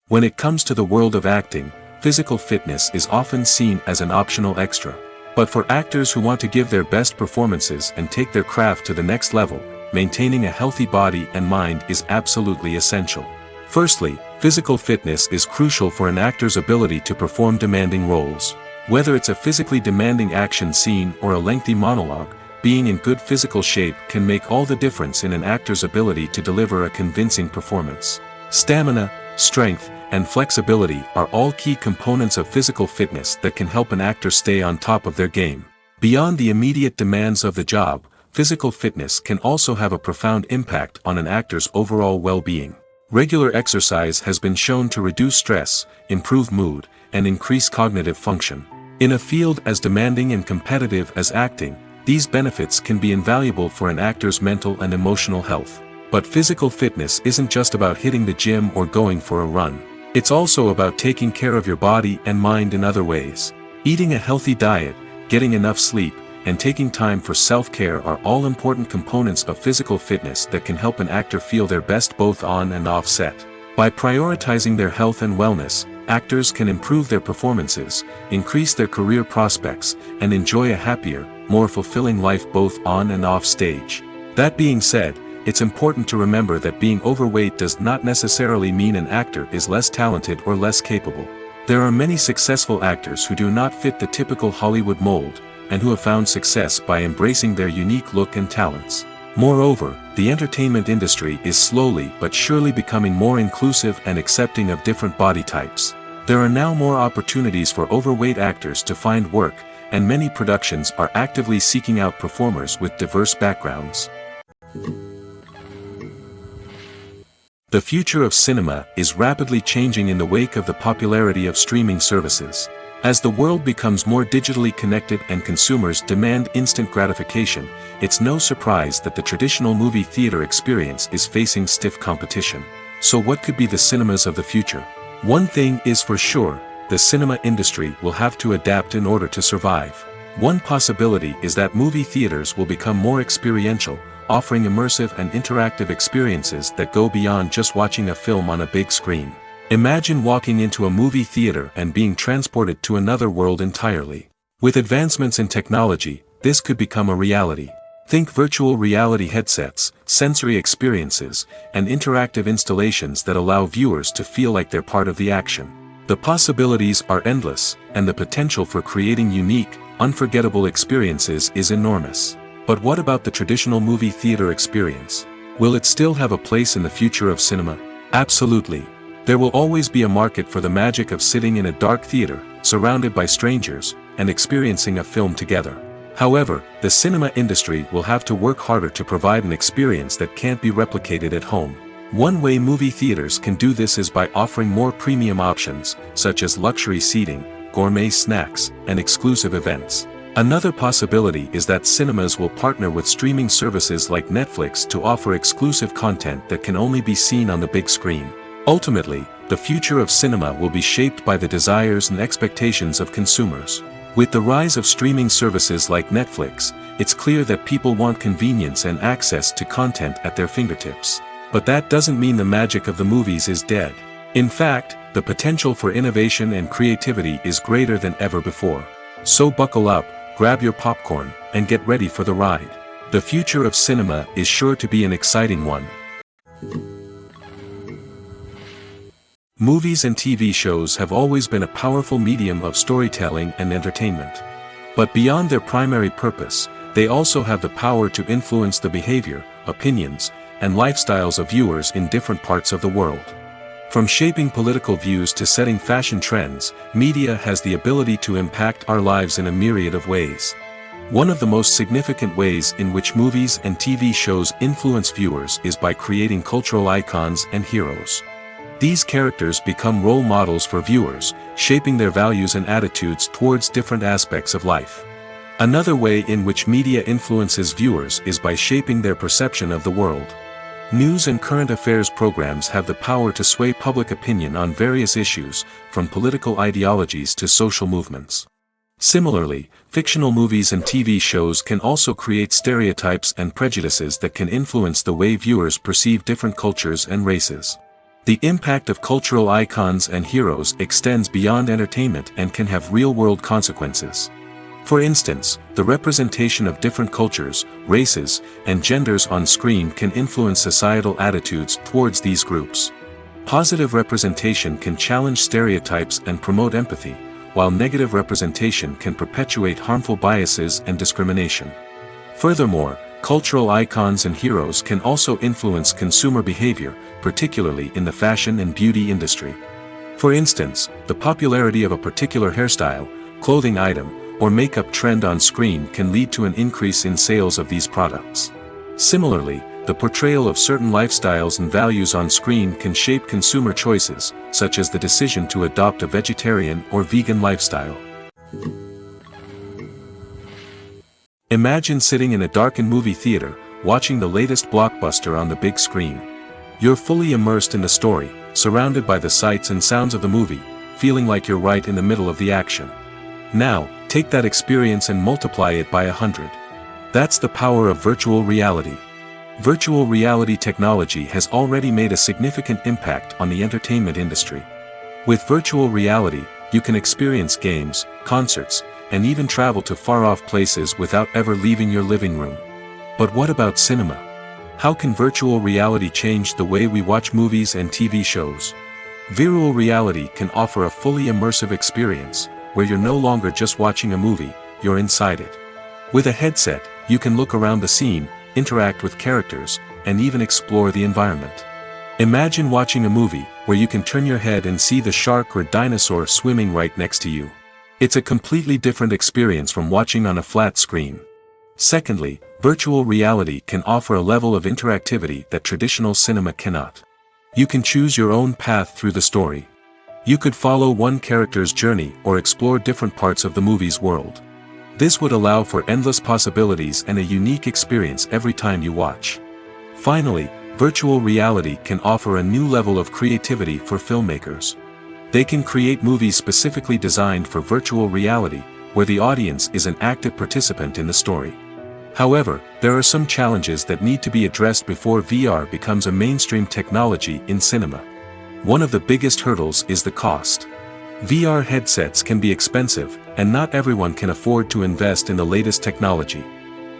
When it comes to the world of acting, physical fitness is often seen as an optional extra. But for actors who want to give their best performances and take their craft to the next level, maintaining a healthy body and mind is absolutely essential. Firstly, physical fitness is crucial for an actor's ability to perform demanding roles. Whether it's a physically demanding action scene or a lengthy monologue, being in good physical shape can make all the difference in an actor's ability to deliver a convincing performance. Stamina, strength, and flexibility are all key components of physical fitness that can help an actor stay on top of their game. Beyond the immediate demands of the job, physical fitness can also have a profound impact on an actor's overall well-being. Regular exercise has been shown to reduce stress, improve mood, and increase cognitive function. In a field as demanding and competitive as acting, these benefits can be invaluable for an actor's mental and emotional health. But physical fitness isn't just about hitting the gym or going for a run. It's also about taking care of your body and mind in other ways. Eating a healthy diet, getting enough sleep, and taking time for self-care are all important components of physical fitness that can help an actor feel their best both on and off set. By prioritizing their health and wellness, actors can improve their performances, increase their career prospects, and enjoy a happier, more fulfilling life both on and off stage. That being said, it's important to remember that being overweight does not necessarily mean an actor is less talented or less capable. There are many successful actors who do not fit the typical Hollywood mold, and who have found success by embracing their unique look and talents. Moreover, the entertainment industry is slowly but surely becoming more inclusive and accepting of different body types. There are now more opportunities for overweight actors to find work, and many productions are actively seeking out performers with diverse backgrounds. The future of cinema is rapidly changing in the wake of the popularity of streaming services. As the world becomes more digitally connected and consumers demand instant gratification, it's no surprise that the traditional movie theater experience is facing stiff competition. So what could be the cinemas of the future? One thing is for sure, the cinema industry will have to adapt in order to survive. One possibility is that movie theaters will become more experiential, offering immersive and interactive experiences that go beyond just watching a film on a big screen. Imagine walking into a movie theater and being transported to another world entirely. With advancements in technology, this could become a reality. Think virtual reality headsets, sensory experiences, and interactive installations that allow viewers to feel like they're part of the action. The possibilities are endless, and the potential for creating unique, unforgettable experiences is enormous. But what about the traditional movie theater experience? Will it still have a place in the future of cinema? Absolutely. There will always be a market for the magic of sitting in a dark theater, surrounded by strangers, and experiencing a film together. However, the cinema industry will have to work harder to provide an experience that can't be replicated at home. One way movie theaters can do this is by offering more premium options, such as luxury seating, gourmet snacks, and exclusive events. Another possibility is that cinemas will partner with streaming services like Netflix to offer exclusive content that can only be seen on the big screen. Ultimately, the future of cinema will be shaped by the desires and expectations of consumers. With the rise of streaming services like Netflix, it's clear that people want convenience and access to content at their fingertips. But that doesn't mean the magic of the movies is dead. In fact, the potential for innovation and creativity is greater than ever before. So buckle up, grab your popcorn, and get ready for the ride. The future of cinema is sure to be an exciting one. Movies and TV shows have always been a powerful medium of storytelling and entertainment. But beyond their primary purpose, they also have the power to influence the behavior, opinions, and lifestyles of viewers in different parts of the world. From shaping political views to setting fashion trends, media has the ability to impact our lives in a myriad of ways. One of the most significant ways in which movies and TV shows influence viewers is by creating cultural icons and heroes. These characters become role models for viewers, shaping their values and attitudes towards different aspects of life. Another way in which media influences viewers is by shaping their perception of the world. News and current affairs programs have the power to sway public opinion on various issues, from political ideologies to social movements. Similarly, fictional movies and TV shows can also create stereotypes and prejudices that can influence the way viewers perceive different cultures and races. The impact of cultural icons and heroes extends beyond entertainment and can have real-world consequences. For instance, the representation of different cultures, races, and genders on screen can influence societal attitudes towards these groups. Positive representation can challenge stereotypes and promote empathy, while negative representation can perpetuate harmful biases and discrimination. Furthermore, cultural icons and heroes can also influence consumer behavior, particularly in the fashion and beauty industry. For instance, the popularity of a particular hairstyle, clothing item, or makeup trend on screen can lead to an increase in sales of these products. Similarly, the portrayal of certain lifestyles and values on screen can shape consumer choices, such as the decision to adopt a vegetarian or vegan lifestyle. Imagine sitting in a darkened movie theater, watching the latest blockbuster on the big screen. You're fully immersed in the story, surrounded by the sights and sounds of the movie, feeling like you're right in the middle of the action. Now, take that experience and multiply it by 100. That's the power of virtual reality. Virtual reality technology has already made a significant impact on the entertainment industry. With virtual reality, you can experience games, concerts, and even travel to far-off places without ever leaving your living room. But what about cinema? How can virtual reality change the way we watch movies and TV shows? Virtual reality can offer a fully immersive experience, where you're no longer just watching a movie, you're inside it. With a headset, you can look around the scene, interact with characters, and even explore the environment. Imagine watching a movie, where you can turn your head and see the shark or dinosaur swimming right next to you. It's a completely different experience from watching on a flat screen. Secondly, virtual reality can offer a level of interactivity that traditional cinema cannot. You can choose your own path through the story. You could follow one character's journey or explore different parts of the movie's world. This would allow for endless possibilities and a unique experience every time you watch. Finally, virtual reality can offer a new level of creativity for filmmakers. They can create movies specifically designed for virtual reality, where the audience is an active participant in the story. However, there are some challenges that need to be addressed before VR becomes a mainstream technology in cinema. One of the biggest hurdles is the cost. VR headsets can be expensive, and not everyone can afford to invest in the latest technology.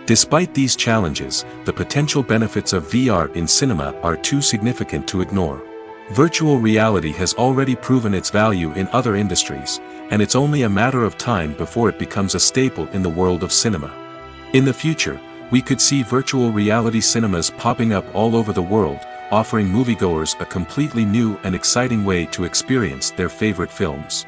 Despite these challenges, the potential benefits of VR in cinema are too significant to ignore. Virtual reality has already proven its value in other industries, and it's only a matter of time before it becomes a staple in the world of cinema. In the future, we could see virtual reality cinemas popping up all over the world, offering moviegoers a completely new and exciting way to experience their favorite films.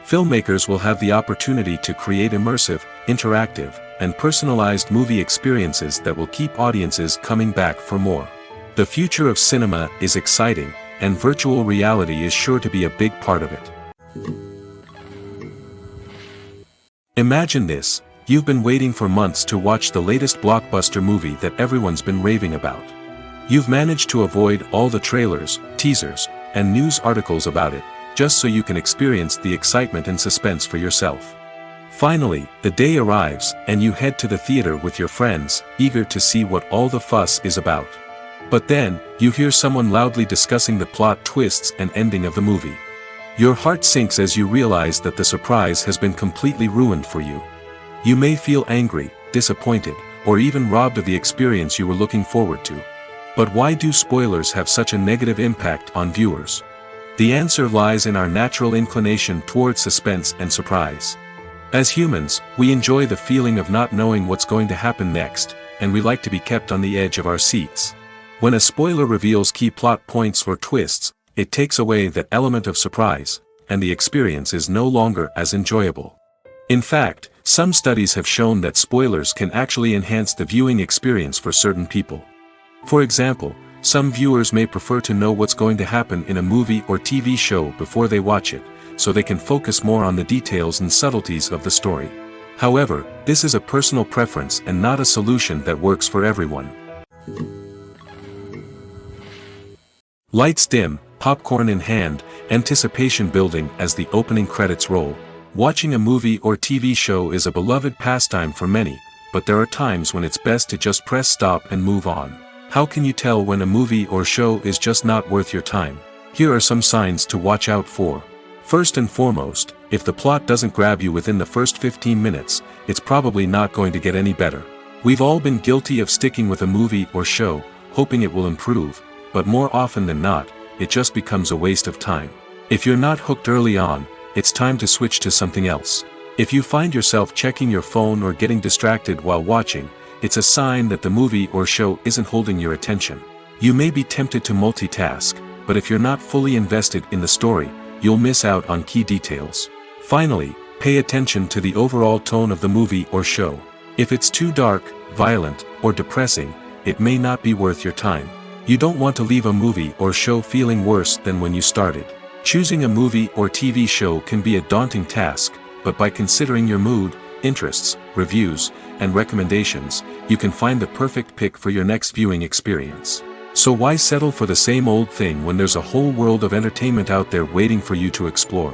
Filmmakers will have the opportunity to create immersive, interactive, and personalized movie experiences that will keep audiences coming back for more. The future of cinema is exciting, and virtual reality is sure to be a big part of it. Imagine this: you've been waiting for months to watch the latest blockbuster movie that everyone's been raving about. You've managed to avoid all the trailers, teasers, and news articles about it, just so you can experience the excitement and suspense for yourself. Finally, the day arrives, and you head to the theater with your friends, eager to see what all the fuss is about. But then, you hear someone loudly discussing the plot twists and ending of the movie. Your heart sinks as you realize that the surprise has been completely ruined for you. You may feel angry, disappointed, or even robbed of the experience you were looking forward to. But why do spoilers have such a negative impact on viewers? The answer lies in our natural inclination toward suspense and surprise. As humans, we enjoy the feeling of not knowing what's going to happen next, and we like to be kept on the edge of our seats. When a spoiler reveals key plot points or twists, it takes away that element of surprise, and the experience is no longer as enjoyable. In fact, some studies have shown that spoilers can actually enhance the viewing experience for certain people. For example, some viewers may prefer to know what's going to happen in a movie or TV show before they watch it, so they can focus more on the details and subtleties of the story. However, this is a personal preference and not a solution that works for everyone. Lights dim, popcorn in hand, anticipation building as the opening credits roll. Watching a movie or TV show is a beloved pastime for many, but there are times when it's best to just press stop and move on. How can you tell when a movie or show is just not worth your time? Here are some signs to watch out for. First and foremost, if the plot doesn't grab you within the first 15 minutes, it's probably not going to get any better. We've all been guilty of sticking with a movie or show, hoping it will improve, but more often than not, it just becomes a waste of time. If you're not hooked early on, it's time to switch to something else. If you find yourself checking your phone or getting distracted while watching, it's a sign that the movie or show isn't holding your attention. You may be tempted to multitask, but if you're not fully invested in the story, you'll miss out on key details. Finally, pay attention to the overall tone of the movie or show. If it's too dark, violent, or depressing, it may not be worth your time. You don't want to leave a movie or show feeling worse than when you started. Choosing a movie or TV show can be a daunting task, but by considering your mood, interests, reviews, and recommendations, you can find the perfect pick for your next viewing experience. So why settle for the same old thing when there's a whole world of entertainment out there waiting for you to explore?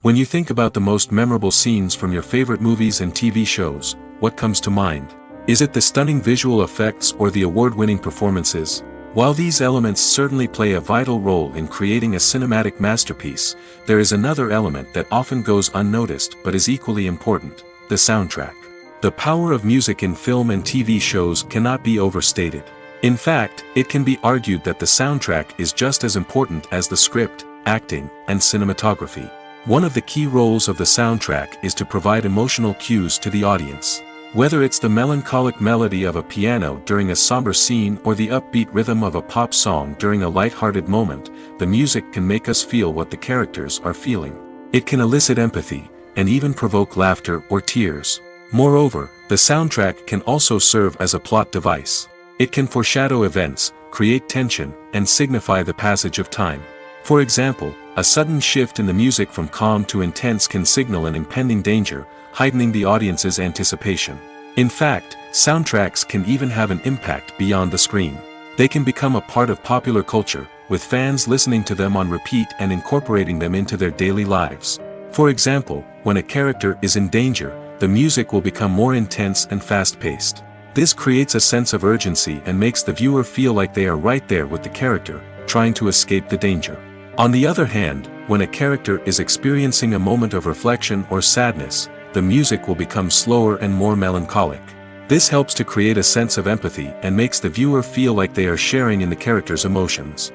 When you think about the most memorable scenes from your favorite movies and TV shows, what comes to mind? Is it the stunning visual effects or the award-winning performances? While these elements certainly play a vital role in creating a cinematic masterpiece, there is another element that often goes unnoticed but is equally important: the soundtrack. The power of music in film and TV shows cannot be overstated. In fact, it can be argued that the soundtrack is just as important as the script, acting, and cinematography. One of the key roles of the soundtrack is to provide emotional cues to the audience. Whether it's the melancholic melody of a piano during a somber scene or the upbeat rhythm of a pop song during a light-hearted moment, the music can make us feel what the characters are feeling. It can elicit empathy, and even provoke laughter or tears. Moreover, the soundtrack can also serve as a plot device. It can foreshadow events, create tension, and signify the passage of time. For example, a sudden shift in the music from calm to intense can signal an impending danger, heightening the audience's anticipation. In fact, soundtracks can even have an impact beyond the screen. They can become a part of popular culture, with fans listening to them on repeat and incorporating them into their daily lives. For example, when a character is in danger, the music will become more intense and fast-paced. This creates a sense of urgency and makes the viewer feel like they are right there with the character, trying to escape the danger. On the other hand, when a character is experiencing a moment of reflection or sadness, the music will become slower and more melancholic. This helps to create a sense of empathy and makes the viewer feel like they are sharing in the character's emotions.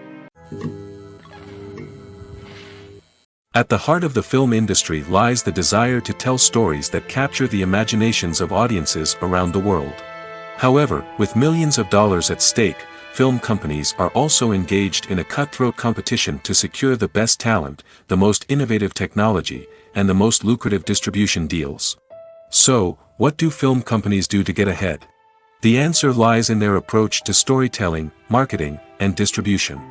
At the heart of the film industry lies the desire to tell stories that capture the imaginations of audiences around the world. However, with millions of dollars at stake, film companies are also engaged in a cutthroat competition to secure the best talent, the most innovative technology, and the most lucrative distribution deals. So, what do film companies do to get ahead? The answer lies in their approach to storytelling, marketing, and distribution.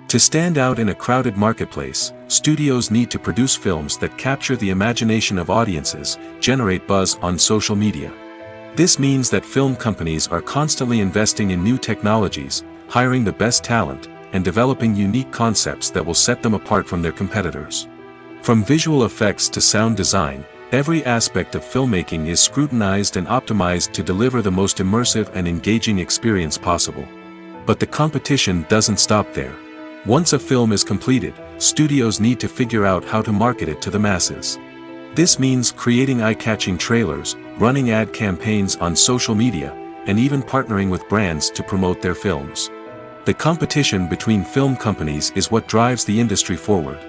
To stand out in a crowded marketplace, studios need to produce films that capture the imagination of audiences, generate buzz on social media. This means that film companies are constantly investing in new technologies, hiring the best talent, and developing unique concepts that will set them apart from their competitors. From visual effects to sound design, every aspect of filmmaking is scrutinized and optimized to deliver the most immersive and engaging experience possible. But the competition doesn't stop there. Once a film is completed, studios need to figure out how to market it to the masses. This means creating eye-catching trailers, running ad campaigns on social media, and even partnering with brands to promote their films. The competition between film companies is what drives the industry forward.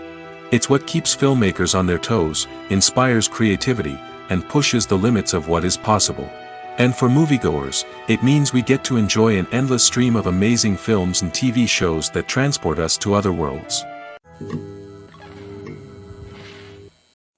It's what keeps filmmakers on their toes, inspires creativity, and pushes the limits of what is possible. And for moviegoers, it means we get to enjoy an endless stream of amazing films and TV shows that transport us to other worlds.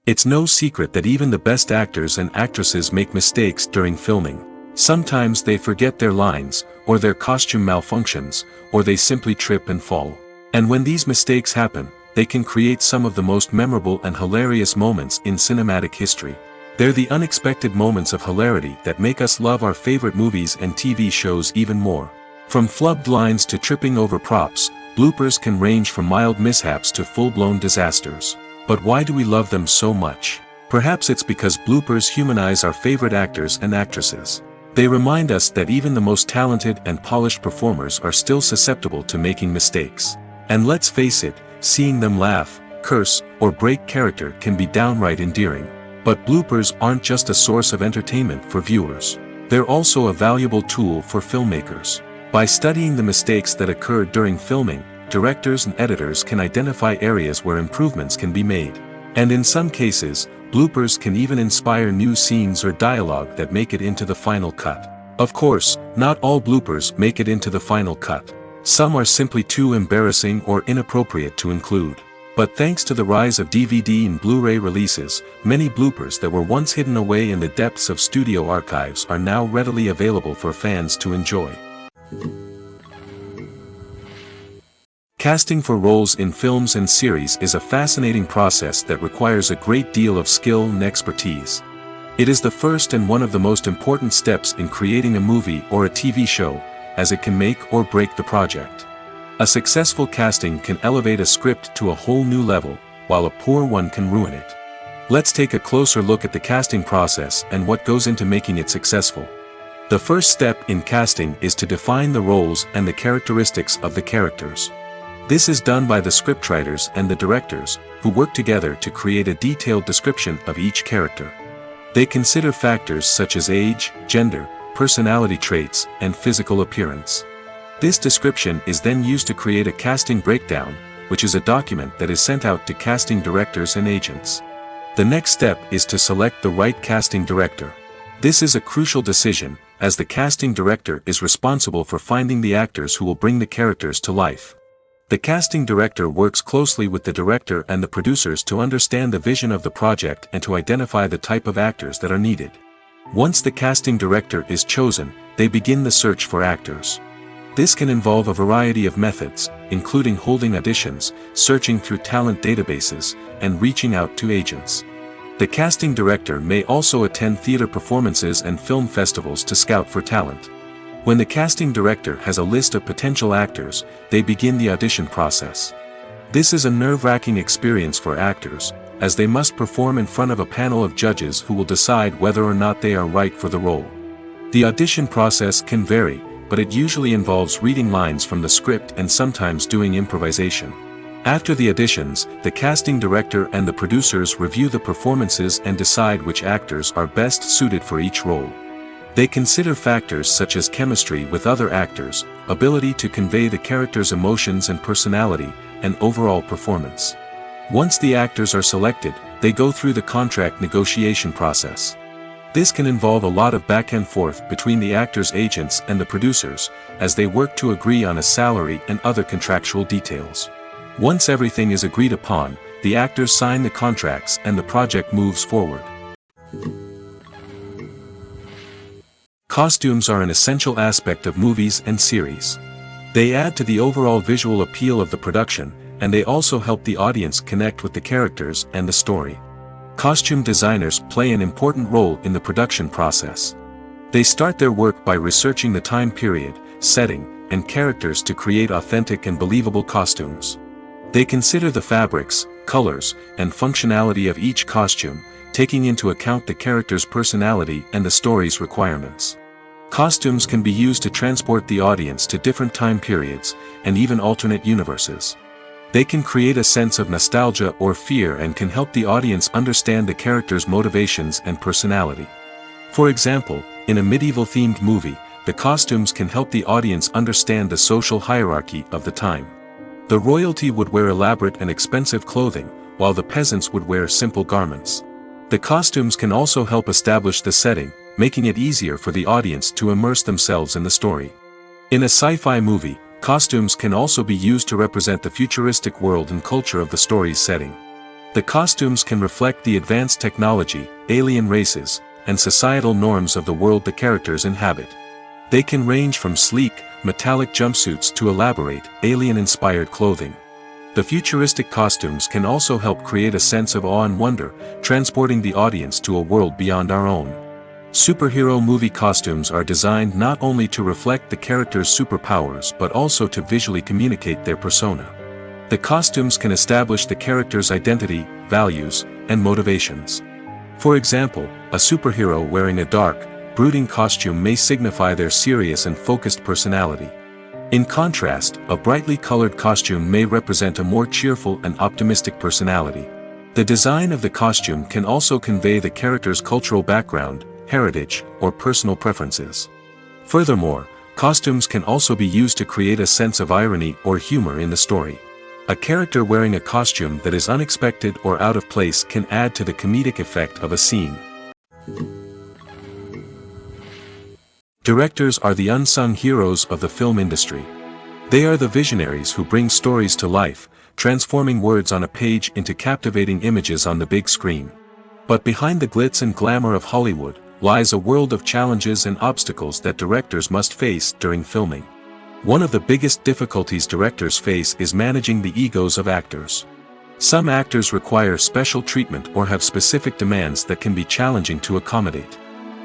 It's no secret that even the best actors and actresses make mistakes during filming. Sometimes they forget their lines, or their costume malfunctions, or they simply trip and fall. And when these mistakes happen, they can create some of the most memorable and hilarious moments in cinematic history. They're the unexpected moments of hilarity that make us love our favorite movies and TV shows even more. From flubbed lines to tripping over props, bloopers can range from mild mishaps to full-blown disasters. But why do we love them so much? Perhaps it's because bloopers humanize our favorite actors and actresses. They remind us that even the most talented and polished performers are still susceptible to making mistakes. And let's face it, seeing them laugh, curse, or break character can be downright endearing. But bloopers aren't just a source of entertainment for viewers. They're also a valuable tool for filmmakers. By studying the mistakes that occurred during filming, directors and editors can identify areas where improvements can be made. And in some cases, bloopers can even inspire new scenes or dialogue that make it into the final cut. Of course, not all bloopers make it into the final cut. Some are simply too embarrassing or inappropriate to include. But thanks to the rise of DVD and Blu-ray releases, many bloopers that were once hidden away in the depths of studio archives are now readily available for fans to enjoy. Casting for roles in films and series is a fascinating process that requires a great deal of skill and expertise. It is the first and one of the most important steps in creating a movie or a TV show, as it can make or break the project. A successful casting can elevate a script to a whole new level, while a poor one can ruin it. Let's take a closer look at the casting process and what goes into making it successful. The first step in casting is to define the roles and the characteristics of the characters. This is done by the scriptwriters and the directors, who work together to create a detailed description of each character. They consider factors such as age, gender, personality traits, and physical appearance. This description is then used to create a casting breakdown, which is a document that is sent out to casting directors and agents. The next step is to select the right casting director. This is a crucial decision, as the casting director is responsible for finding the actors who will bring the characters to life. The casting director works closely with the director and the producers to understand the vision of the project and to identify the type of actors that are needed. Once the casting director is chosen, they begin the search for actors. This can involve a variety of methods, including holding auditions, searching through talent databases, and reaching out to agents. The casting director may also attend theater performances and film festivals to scout for talent. When the casting director has a list of potential actors, they begin the audition process. This is a nerve-wracking experience for actors, as they must perform in front of a panel of judges who will decide whether or not they are right for the role. The audition process can vary, but it usually involves reading lines from the script and sometimes doing improvisation. After the auditions, the casting director and the producers review the performances and decide which actors are best suited for each role. They consider factors such as chemistry with other actors, ability to convey the character's emotions and personality, and overall performance. Once the actors are selected, they go through the contract negotiation process. This can involve a lot of back and forth between the actors' agents and the producers, as they work to agree on a salary and other contractual details. Once everything is agreed upon, the actors sign the contracts and the project moves forward. Costumes are an essential aspect of movies and series. They add to the overall visual appeal of the production, and they also help the audience connect with the characters and the story. Costume designers play an important role in the production process. They start their work by researching the time period, setting, and characters to create authentic and believable costumes. They consider the fabrics, colors, and functionality of each costume, taking into account the character's personality and the story's requirements. Costumes can be used to transport the audience to different time periods, and even alternate universes. They can create a sense of nostalgia or fear and can help the audience understand the character's motivations and personality. For example, in a medieval-themed movie, the costumes can help the audience understand the social hierarchy of the time. The royalty would wear elaborate and expensive clothing, while the peasants would wear simple garments. The costumes can also help establish the setting, making it easier for the audience to immerse themselves in the story. In a sci-fi movie, costumes can also be used to represent the futuristic world and culture of the story's setting. The costumes can reflect the advanced technology, alien races, and societal norms of the world the characters inhabit. They can range from sleek, metallic jumpsuits to elaborate, alien-inspired clothing. The futuristic costumes can also help create a sense of awe and wonder, transporting the audience to a world beyond our own. Superhero movie costumes are designed not only to reflect the character's superpowers but also to visually communicate their persona. The costumes can establish the character's identity, values, and motivations. For example, a superhero wearing a dark, brooding costume may signify their serious and focused personality. In contrast, a brightly colored costume may represent a more cheerful and optimistic personality. The design of the costume can also convey the character's cultural background, heritage, or personal preferences. Furthermore, costumes can also be used to create a sense of irony or humor in the story. A character wearing a costume that is unexpected or out of place can add to the comedic effect of a scene. Directors are the unsung heroes of the film industry. They are the visionaries who bring stories to life, transforming words on a page into captivating images on the big screen. But behind the glitz and glamour of Hollywood, lies a world of challenges and obstacles that directors must face during filming. One of the biggest difficulties directors face is managing the egos of actors. Some actors require special treatment or have specific demands that can be challenging to accommodate.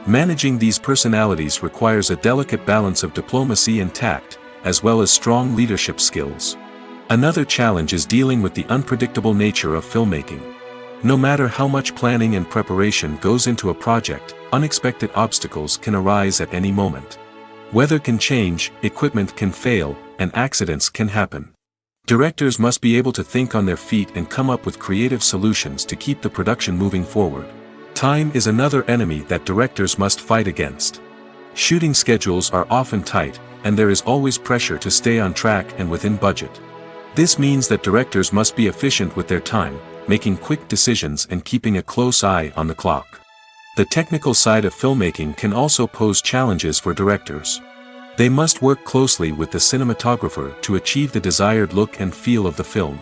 Managing these personalities requires a delicate balance of diplomacy and tact, as well as strong leadership skills. Another challenge is dealing with the unpredictable nature of filmmaking. No matter how much planning and preparation goes into a project, unexpected obstacles can arise at any moment. Weather can change, equipment can fail, and accidents can happen. Directors must be able to think on their feet and come up with creative solutions to keep the production moving forward. Time is another enemy that directors must fight against. Shooting schedules are often tight, and there is always pressure to stay on track and within budget. This means that directors must be efficient with their time, making quick decisions and keeping a close eye on the clock. The technical side of filmmaking can also pose challenges for directors. They must work closely with the cinematographer to achieve the desired look and feel of the film.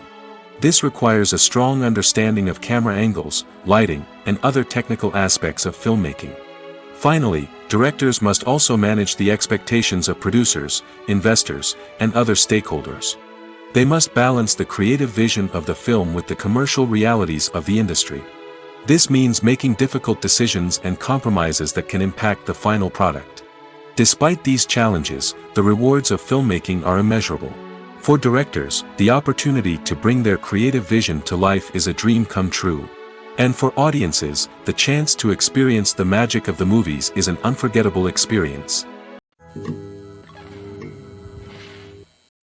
This requires a strong understanding of camera angles, lighting, and other technical aspects of filmmaking. Finally, directors must also manage the expectations of producers, investors, and other stakeholders. They must balance the creative vision of the film with the commercial realities of the industry. This means making difficult decisions and compromises that can impact the final product. Despite these challenges, the rewards of filmmaking are immeasurable. For directors, the opportunity to bring their creative vision to life is a dream come true. And for audiences, the chance to experience the magic of the movies is an unforgettable experience.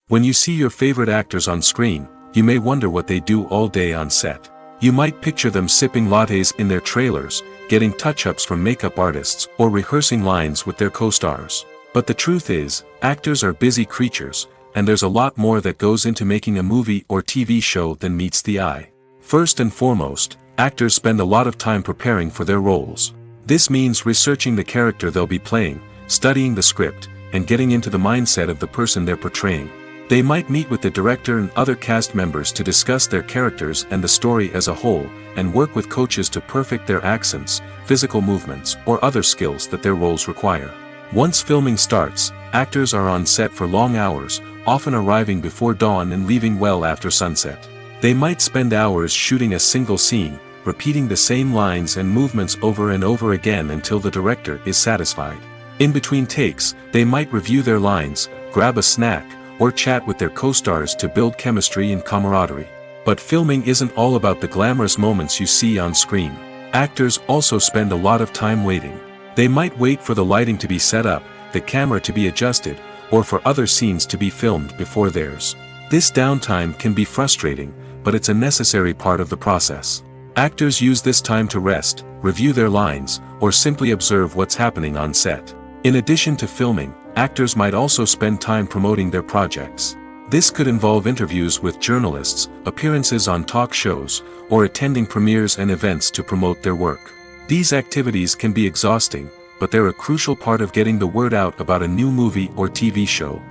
When you see your favorite actors on screen, you may wonder what they do all day on set. You might picture them sipping lattes in their trailers, getting touch-ups from makeup artists, or rehearsing lines with their co-stars. But the truth is, actors are busy creatures, and there's a lot more that goes into making a movie or TV show than meets the eye. First and foremost, actors spend a lot of time preparing for their roles. This means researching the character they'll be playing, studying the script, and getting into the mindset of the person they're portraying. They might meet with the director and other cast members to discuss their characters and the story as a whole, and work with coaches to perfect their accents, physical movements, or other skills that their roles require. Once filming starts, actors are on set for long hours, often arriving before dawn and leaving well after sunset. They might spend hours shooting a single scene, repeating the same lines and movements over and over again until the director is satisfied. In between takes, they might review their lines, grab a snack, or chat with their co-stars to build chemistry and camaraderie. But filming isn't all about the glamorous moments you see on screen. Actors also spend a lot of time waiting. They might wait for the lighting to be set up, the camera to be adjusted, or for other scenes to be filmed before theirs. This downtime can be frustrating, but it's a necessary part of the process. Actors use this time to rest, review their lines, or simply observe what's happening on set. In addition to filming, actors might also spend time promoting their projects. This could involve interviews with journalists, appearances on talk shows, or attending premieres and events to promote their work. These activities can be exhausting, but they're a crucial part of getting the word out about a new movie or TV show.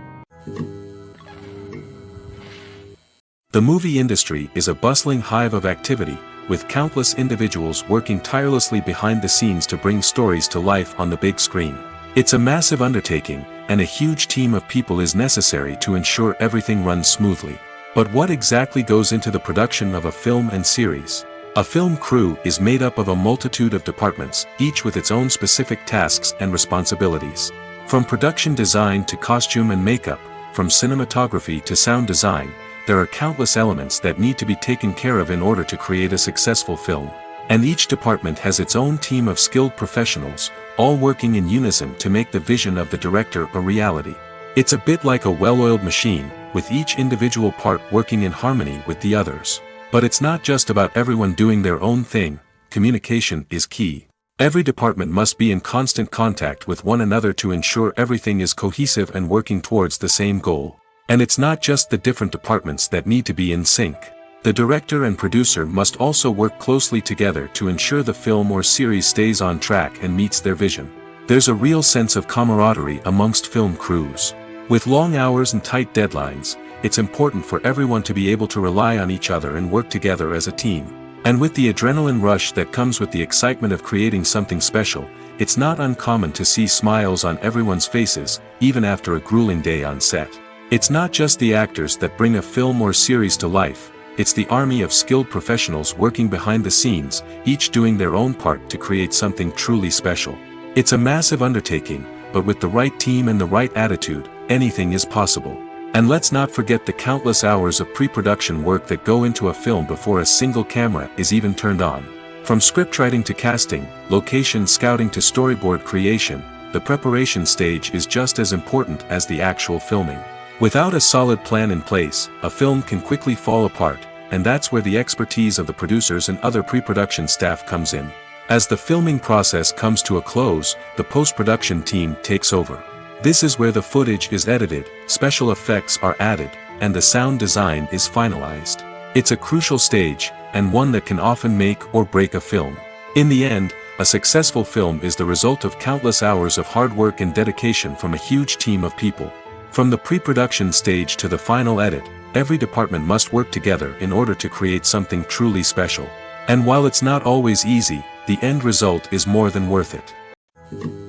The movie industry is a bustling hive of activity, with countless individuals working tirelessly behind the scenes to bring stories to life on the big screen. It's a massive undertaking, and a huge team of people is necessary to ensure everything runs smoothly. But what exactly goes into the production of a film and series? A film crew is made up of a multitude of departments, each with its own specific tasks and responsibilities. From production design to costume and makeup, from cinematography to sound design, there are countless elements that need to be taken care of in order to create a successful film. And each department has its own team of skilled professionals, all working in unison to make the vision of the director a reality. It's a bit like a well-oiled machine, with each individual part working in harmony with the others. But it's not just about everyone doing their own thing. Communication is key. Every department must be in constant contact with one another to ensure everything is cohesive and working towards the same goal. And it's not just the different departments that need to be in sync. The director and producer must also work closely together to ensure the film or series stays on track and meets their vision. There's a real sense of camaraderie amongst film crews. With long hours and tight deadlines, it's important for everyone to be able to rely on each other and work together as a team. And with the adrenaline rush that comes with the excitement of creating something special, it's not uncommon to see smiles on everyone's faces, even after a grueling day on set. It's not just the actors that bring a film or series to life. It's the army of skilled professionals working behind the scenes, each doing their own part to create something truly special. It's a massive undertaking, but with the right team and the right attitude, anything is possible. And let's not forget the countless hours of pre-production work that go into a film before a single camera is even turned on. From scriptwriting to casting, location scouting to storyboard creation, the preparation stage is just as important as the actual filming. Without a solid plan in place, a film can quickly fall apart, and that's where the expertise of the producers and other pre-production staff comes in. As the filming process comes to a close, the post-production team takes over. This is where the footage is edited, special effects are added, and the sound design is finalized. It's a crucial stage, and one that can often make or break a film. In the end, a successful film is the result of countless hours of hard work and dedication from a huge team of people. From the pre-production stage to the final edit, every department must work together in order to create something truly special. And while it's not always easy, the end result is more than worth it.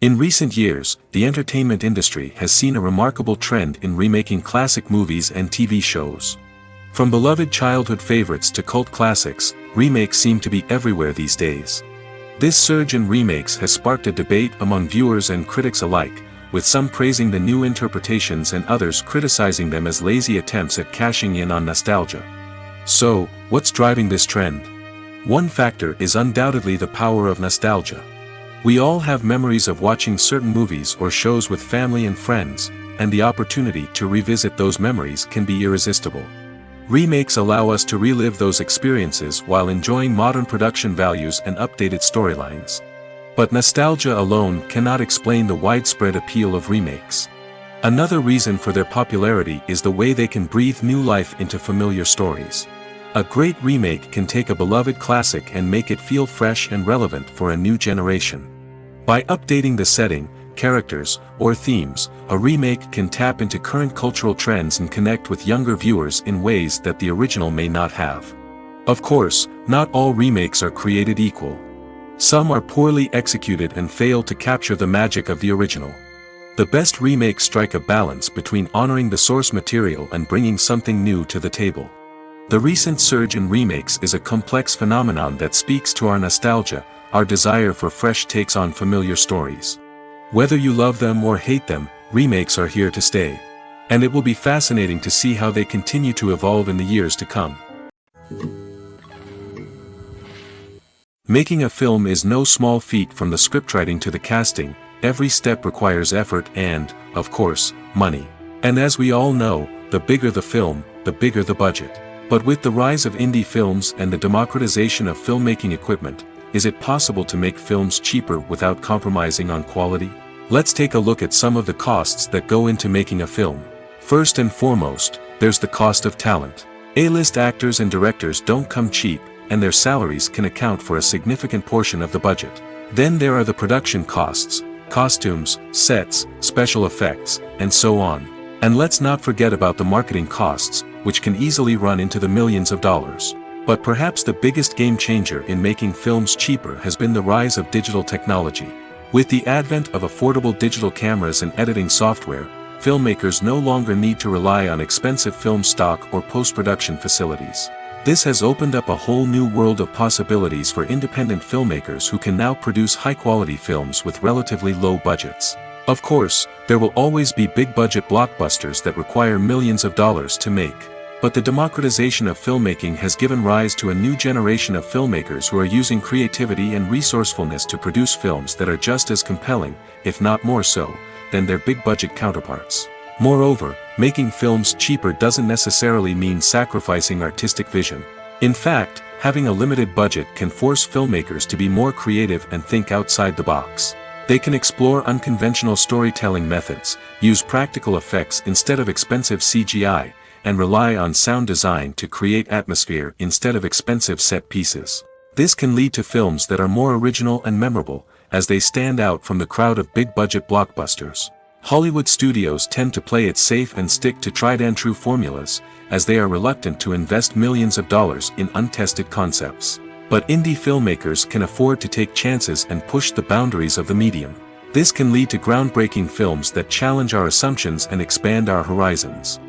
In recent years, the entertainment industry has seen a remarkable trend in remaking classic movies and TV shows. From beloved childhood favorites to cult classics, remakes seem to be everywhere these days. This surge in remakes has sparked a debate among viewers and critics alike, with some praising the new interpretations and others criticizing them as lazy attempts at cashing in on nostalgia. So, what's driving this trend? One factor is undoubtedly the power of nostalgia. We all have memories of watching certain movies or shows with family and friends, and the opportunity to revisit those memories can be irresistible. Remakes allow us to relive those experiences while enjoying modern production values and updated storylines. But nostalgia alone cannot explain the widespread appeal of remakes. Another reason for their popularity is the way they can breathe new life into familiar stories. A great remake can take a beloved classic and make it feel fresh and relevant for a new generation. By updating the setting, characters, or themes, a remake can tap into current cultural trends and connect with younger viewers in ways that the original may not have. Of course, not all remakes are created equal. Some are poorly executed and fail to capture the magic of the original. The best remakes strike a balance between honoring the source material and bringing something new to the table. The recent surge in remakes is a complex phenomenon that speaks to our nostalgia, our desire for fresh takes on familiar stories. Whether you love them or hate them, remakes are here to stay. And it will be fascinating to see how they continue to evolve in the years to come. Making a film is no small feat. From the scriptwriting to the casting, every step requires effort and, of course, money. And as we all know, the bigger the film, the bigger the budget. But with the rise of indie films and the democratization of filmmaking equipment, is it possible to make films cheaper without compromising on quality? Let's take a look at some of the costs that go into making a film. First and foremost, there's the cost of talent. A-list actors and directors don't come cheap, and their salaries can account for a significant portion of the budget. Then there are the production costs, costumes, sets, special effects, and so on. And let's not forget about the marketing costs, which can easily run into the millions of dollars. But perhaps the biggest game changer in making films cheaper has been the rise of digital technology. With the advent of affordable digital cameras and editing software, filmmakers no longer need to rely on expensive film stock or post-production facilities. This has opened up a whole new world of possibilities for independent filmmakers who can now produce high-quality films with relatively low budgets. Of course, there will always be big-budget blockbusters that require millions of dollars to make. But the democratization of filmmaking has given rise to a new generation of filmmakers who are using creativity and resourcefulness to produce films that are just as compelling, if not more so, than their big-budget counterparts. Moreover, making films cheaper doesn't necessarily mean sacrificing artistic vision. In fact, having a limited budget can force filmmakers to be more creative and think outside the box. They can explore unconventional storytelling methods, use practical effects instead of expensive CGI, and rely on sound design to create atmosphere instead of expensive set pieces. This can lead to films that are more original and memorable, as they stand out from the crowd of big-budget blockbusters. Hollywood studios tend to play it safe and stick to tried-and-true formulas, as they are reluctant to invest millions of dollars in untested concepts. But indie filmmakers can afford to take chances and push the boundaries of the medium. This can lead to groundbreaking films that challenge our assumptions and expand our horizons.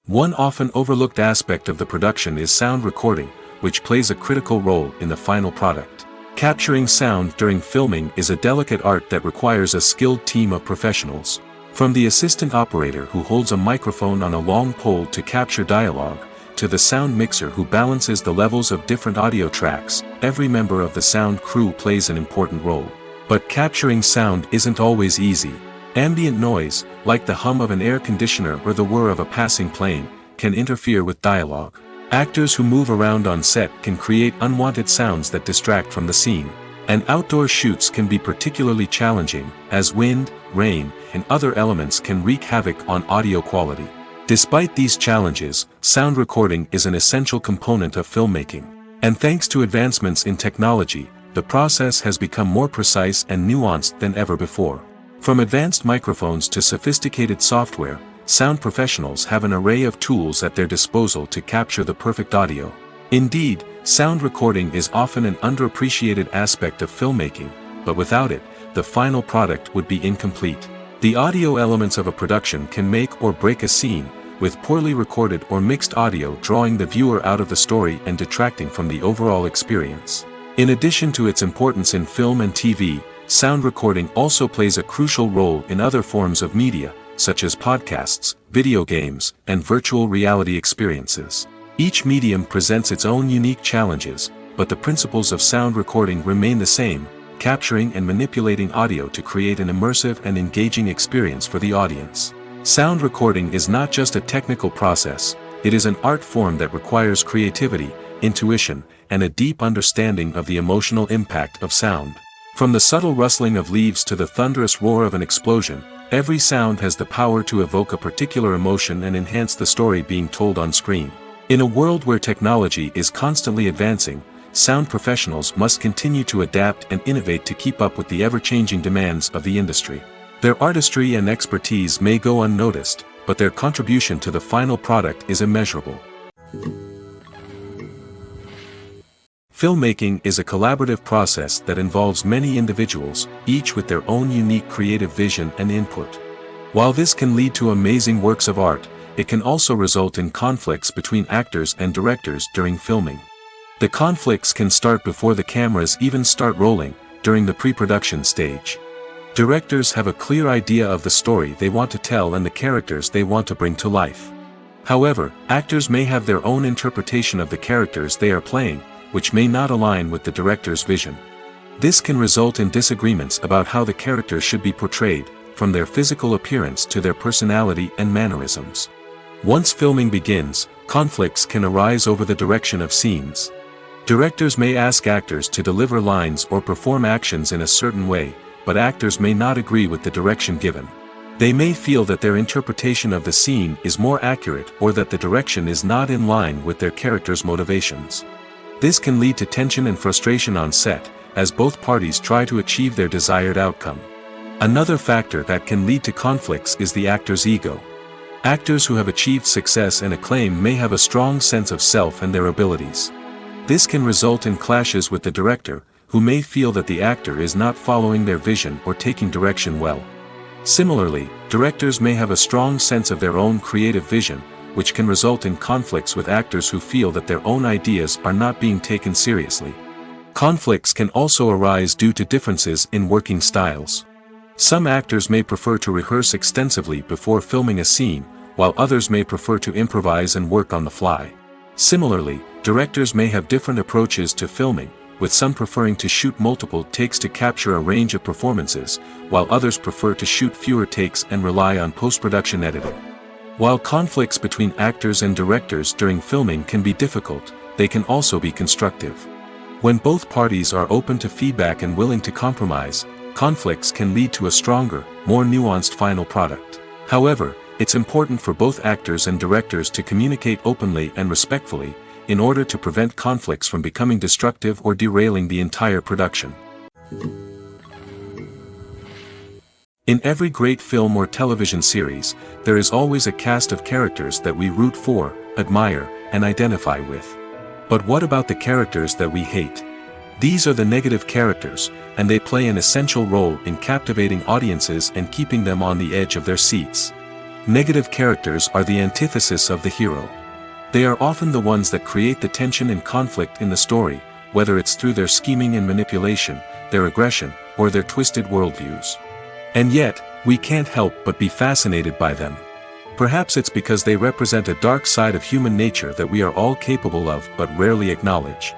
One often overlooked aspect of the production is sound recording, which plays a critical role in the final product. Capturing sound during filming is a delicate art that requires a skilled team of professionals. From the assistant operator who holds a microphone on a long pole to capture dialogue, to the sound mixer who balances the levels of different audio tracks, every member of the sound crew plays an important role. But capturing sound isn't always easy. Ambient noise, like the hum of an air conditioner or the whir of a passing plane, can interfere with dialogue. Actors who move around on set can create unwanted sounds that distract from the scene. And outdoor shoots can be particularly challenging, as wind, rain, and other elements can wreak havoc on audio quality. Despite these challenges, sound recording is an essential component of filmmaking. And thanks to advancements in technology, the process has become more precise and nuanced than ever before. From advanced microphones to sophisticated software, sound professionals have an array of tools at their disposal to capture the perfect audio. Indeed, Sound recording is often an underappreciated aspect of filmmaking, but without it, the final product would be incomplete. The audio elements of a production can make or break a scene, with poorly recorded or mixed audio drawing the viewer out of the story and detracting from the overall experience. In addition to its importance in film and TV, sound recording also plays a crucial role in other forms of media, such as podcasts, video games, and virtual reality experiences. Each medium presents its own unique challenges, but the principles of sound recording remain the same, capturing and manipulating audio to create an immersive and engaging experience for the audience. Sound recording is not just a technical process, it is an art form that requires creativity, intuition, and a deep understanding of the emotional impact of sound. From the subtle rustling of leaves to the thunderous roar of an explosion, every sound has the power to evoke a particular emotion and enhance the story being told on screen. In a world where technology is constantly advancing, sound professionals must continue to adapt and innovate to keep up with the ever-changing demands of the industry. Their artistry and expertise may go unnoticed, but their contribution to the final product is immeasurable. Filmmaking is a collaborative process that involves many individuals, each with their own unique creative vision and input. While this can lead to amazing works of art, it can also result in conflicts between actors and directors during filming. The conflicts can start before the cameras even start rolling, during the pre-production stage. Directors have a clear idea of the story they want to tell and the characters they want to bring to life. However, actors may have their own interpretation of the characters they are playing, which may not align with the director's vision. This can result in disagreements about how the characters should be portrayed, from their physical appearance to their personality and mannerisms. Once filming begins, conflicts can arise over the direction of scenes. Directors may ask actors to deliver lines or perform actions in a certain way, but actors may not agree with the direction given. They may feel that their interpretation of the scene is more accurate or that the direction is not in line with their character's motivations. This can lead to tension and frustration on set, as both parties try to achieve their desired outcome. Another factor that can lead to conflicts is the actor's ego. Actors who have achieved success and acclaim may have a strong sense of self and their abilities. This can result in clashes with the director, who may feel that the actor is not following their vision or taking direction well. Similarly, directors may have a strong sense of their own creative vision, which can result in conflicts with actors who feel that their own ideas are not being taken seriously. Conflicts can also arise due to differences in working styles. Some actors may prefer to rehearse extensively before filming a scene, while others may prefer to improvise and work on the fly. Similarly, directors may have different approaches to filming, with some preferring to shoot multiple takes to capture a range of performances, while others prefer to shoot fewer takes and rely on post-production editing. While conflicts between actors and directors during filming can be difficult, they can also be constructive. When both parties are open to feedback and willing to compromise, conflicts can lead to a stronger, more nuanced final product. However, it's important for both actors and directors to communicate openly and respectfully, in order to prevent conflicts from becoming destructive or derailing the entire production. In every great film or television series, there is always a cast of characters that we root for, admire, and identify with. But what about the characters that we hate? These are the negative characters, and they play an essential role in captivating audiences and keeping them on the edge of their seats. Negative characters are the antithesis of the hero. They are often the ones that create the tension and conflict in the story, whether it's through their scheming and manipulation, their aggression, or their twisted worldviews. And yet, we can't help but be fascinated by them. Perhaps it's because they represent a dark side of human nature that we are all capable of but rarely acknowledge.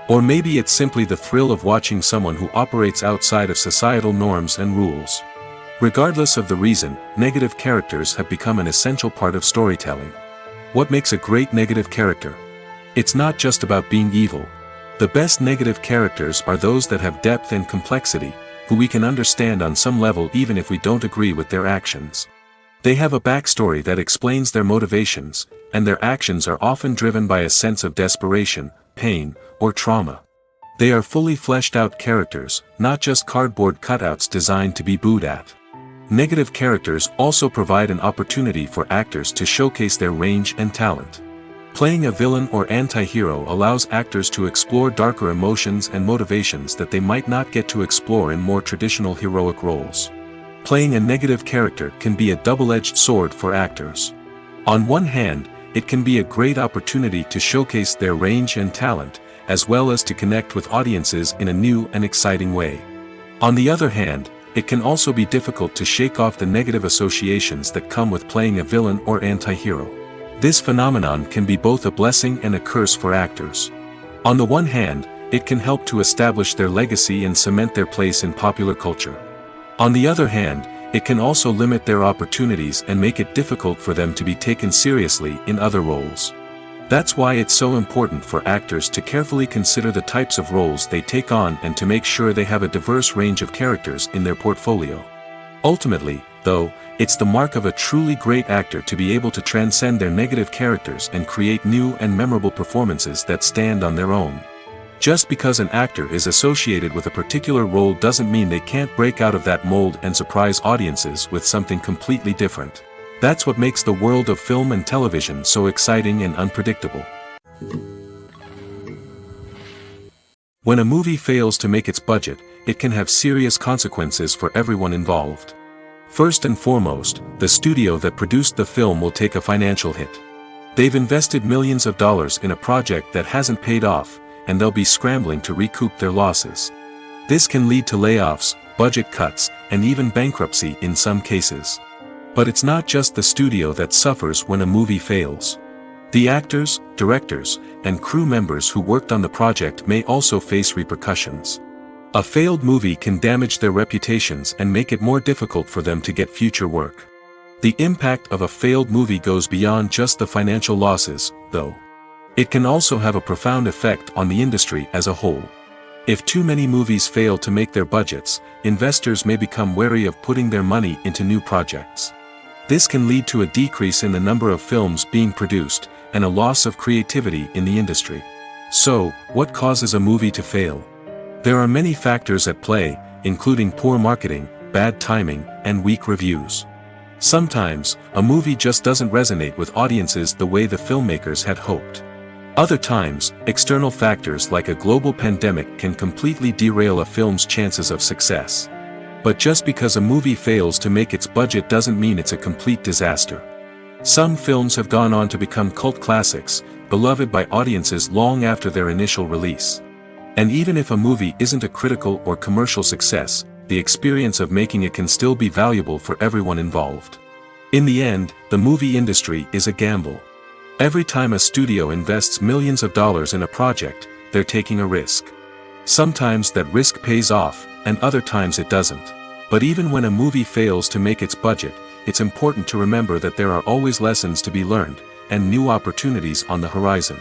Or maybe it's simply the thrill of watching someone who operates outside of societal norms and rules. Regardless of the reason, negative characters have become an essential part of storytelling. What makes a great negative character? It's not just about being evil. The best negative characters are those that have depth and complexity, who we can understand on some level even if we don't agree with their actions. They have a backstory that explains their motivations, and their actions are often driven by a sense of desperation, pain, or trauma. They are fully fleshed out characters, not just cardboard cutouts designed to be booed at. Negative characters also provide an opportunity for actors to showcase their range and talent. Playing a villain or anti-hero allows actors to explore darker emotions and motivations that they might not get to explore in more traditional heroic roles. Playing a negative character can be a double-edged sword for actors. On one hand, it can be a great opportunity to showcase their range and talent, as well as to connect with audiences in a new and exciting way. On the other hand, it can also be difficult to shake off the negative associations that come with playing a villain or anti-hero. This phenomenon can be both a blessing and a curse for actors. On the one hand, it can help to establish their legacy and cement their place in popular culture. On the other hand, it can also limit their opportunities and make it difficult for them to be taken seriously in other roles. That's why it's so important for actors to carefully consider the types of roles they take on and to make sure they have a diverse range of characters in their portfolio. Ultimately, though, it's the mark of a truly great actor to be able to transcend their negative characters and create new and memorable performances that stand on their own. Just because an actor is associated with a particular role doesn't mean they can't break out of that mold and surprise audiences with something completely different. That's what makes the world of film and television so exciting and unpredictable. When a movie fails to make its budget, it can have serious consequences for everyone involved. First and foremost, the studio that produced the film will take a financial hit. They've invested millions of dollars in a project that hasn't paid off, and they'll be scrambling to recoup their losses. This can lead to layoffs, budget cuts, and even bankruptcy in some cases. But it's not just the studio that suffers when a movie fails. The actors, directors, and crew members who worked on the project may also face repercussions. A failed movie can damage their reputations and make it more difficult for them to get future work. The impact of a failed movie goes beyond just the financial losses, though. It can also have a profound effect on the industry as a whole. If too many movies fail to make their budgets, investors may become wary of putting their money into new projects. This can lead to a decrease in the number of films being produced, and a loss of creativity in the industry. So, what causes a movie to fail? There are many factors at play, including poor marketing, bad timing, and weak reviews. Sometimes, a movie just doesn't resonate with audiences the way the filmmakers had hoped. Other times, external factors like a global pandemic can completely derail a film's chances of success. But just because a movie fails to make its budget doesn't mean it's a complete disaster. Some films have gone on to become cult classics, beloved by audiences long after their initial release. And even if a movie isn't a critical or commercial success, the experience of making it can still be valuable for everyone involved. In the end, the movie industry is a gamble. Every time a studio invests millions of dollars in a project, they're taking a risk. Sometimes that risk pays off, and other times it doesn't. But even when a movie fails to make its budget, it's important to remember that there are always lessons to be learned, and new opportunities on the horizon.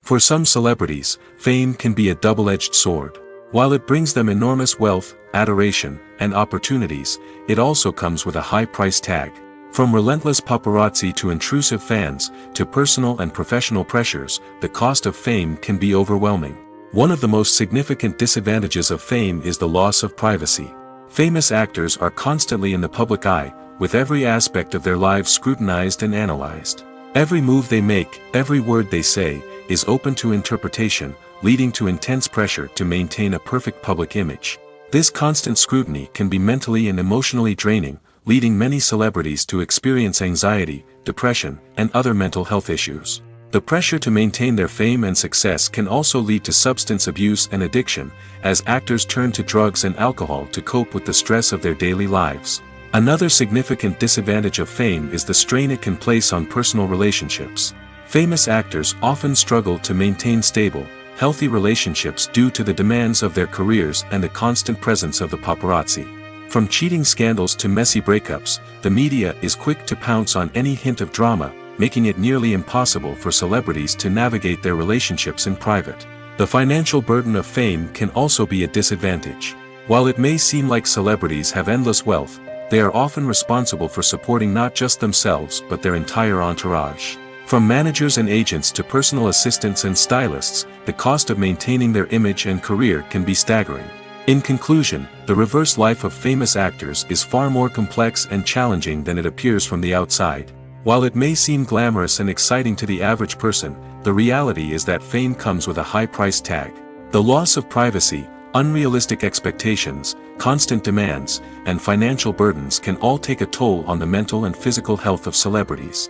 For some celebrities, fame can be a double-edged sword. While it brings them enormous wealth, adoration, and opportunities, it also comes with a high price tag. From relentless paparazzi to intrusive fans, to personal and professional pressures, the cost of fame can be overwhelming. One of the most significant disadvantages of fame is the loss of privacy. Famous actors are constantly in the public eye, with every aspect of their lives scrutinized and analyzed. Every move they make, every word they say, is open to interpretation, leading to intense pressure to maintain a perfect public image. This constant scrutiny can be mentally and emotionally draining, leading many celebrities to experience anxiety, depression, and other mental health issues. The pressure to maintain their fame and success can also lead to substance abuse and addiction, as actors turn to drugs and alcohol to cope with the stress of their daily lives. Another significant disadvantage of fame is the strain it can place on personal relationships. Famous actors often struggle to maintain stable, healthy relationships due to the demands of their careers and the constant presence of the paparazzi. From cheating scandals to messy breakups, the media is quick to pounce on any hint of drama, making it nearly impossible for celebrities to navigate their relationships in private. The financial burden of fame can also be a disadvantage. While it may seem like celebrities have endless wealth, they are often responsible for supporting not just themselves but their entire entourage. From managers and agents to personal assistants and stylists, the cost of maintaining their image and career can be staggering. In conclusion, the reverse life of famous actors is far more complex and challenging than it appears from the outside. While it may seem glamorous and exciting to the average person, the reality is that fame comes with a high price tag. The loss of privacy, unrealistic expectations, constant demands, and financial burdens can all take a toll on the mental and physical health of celebrities.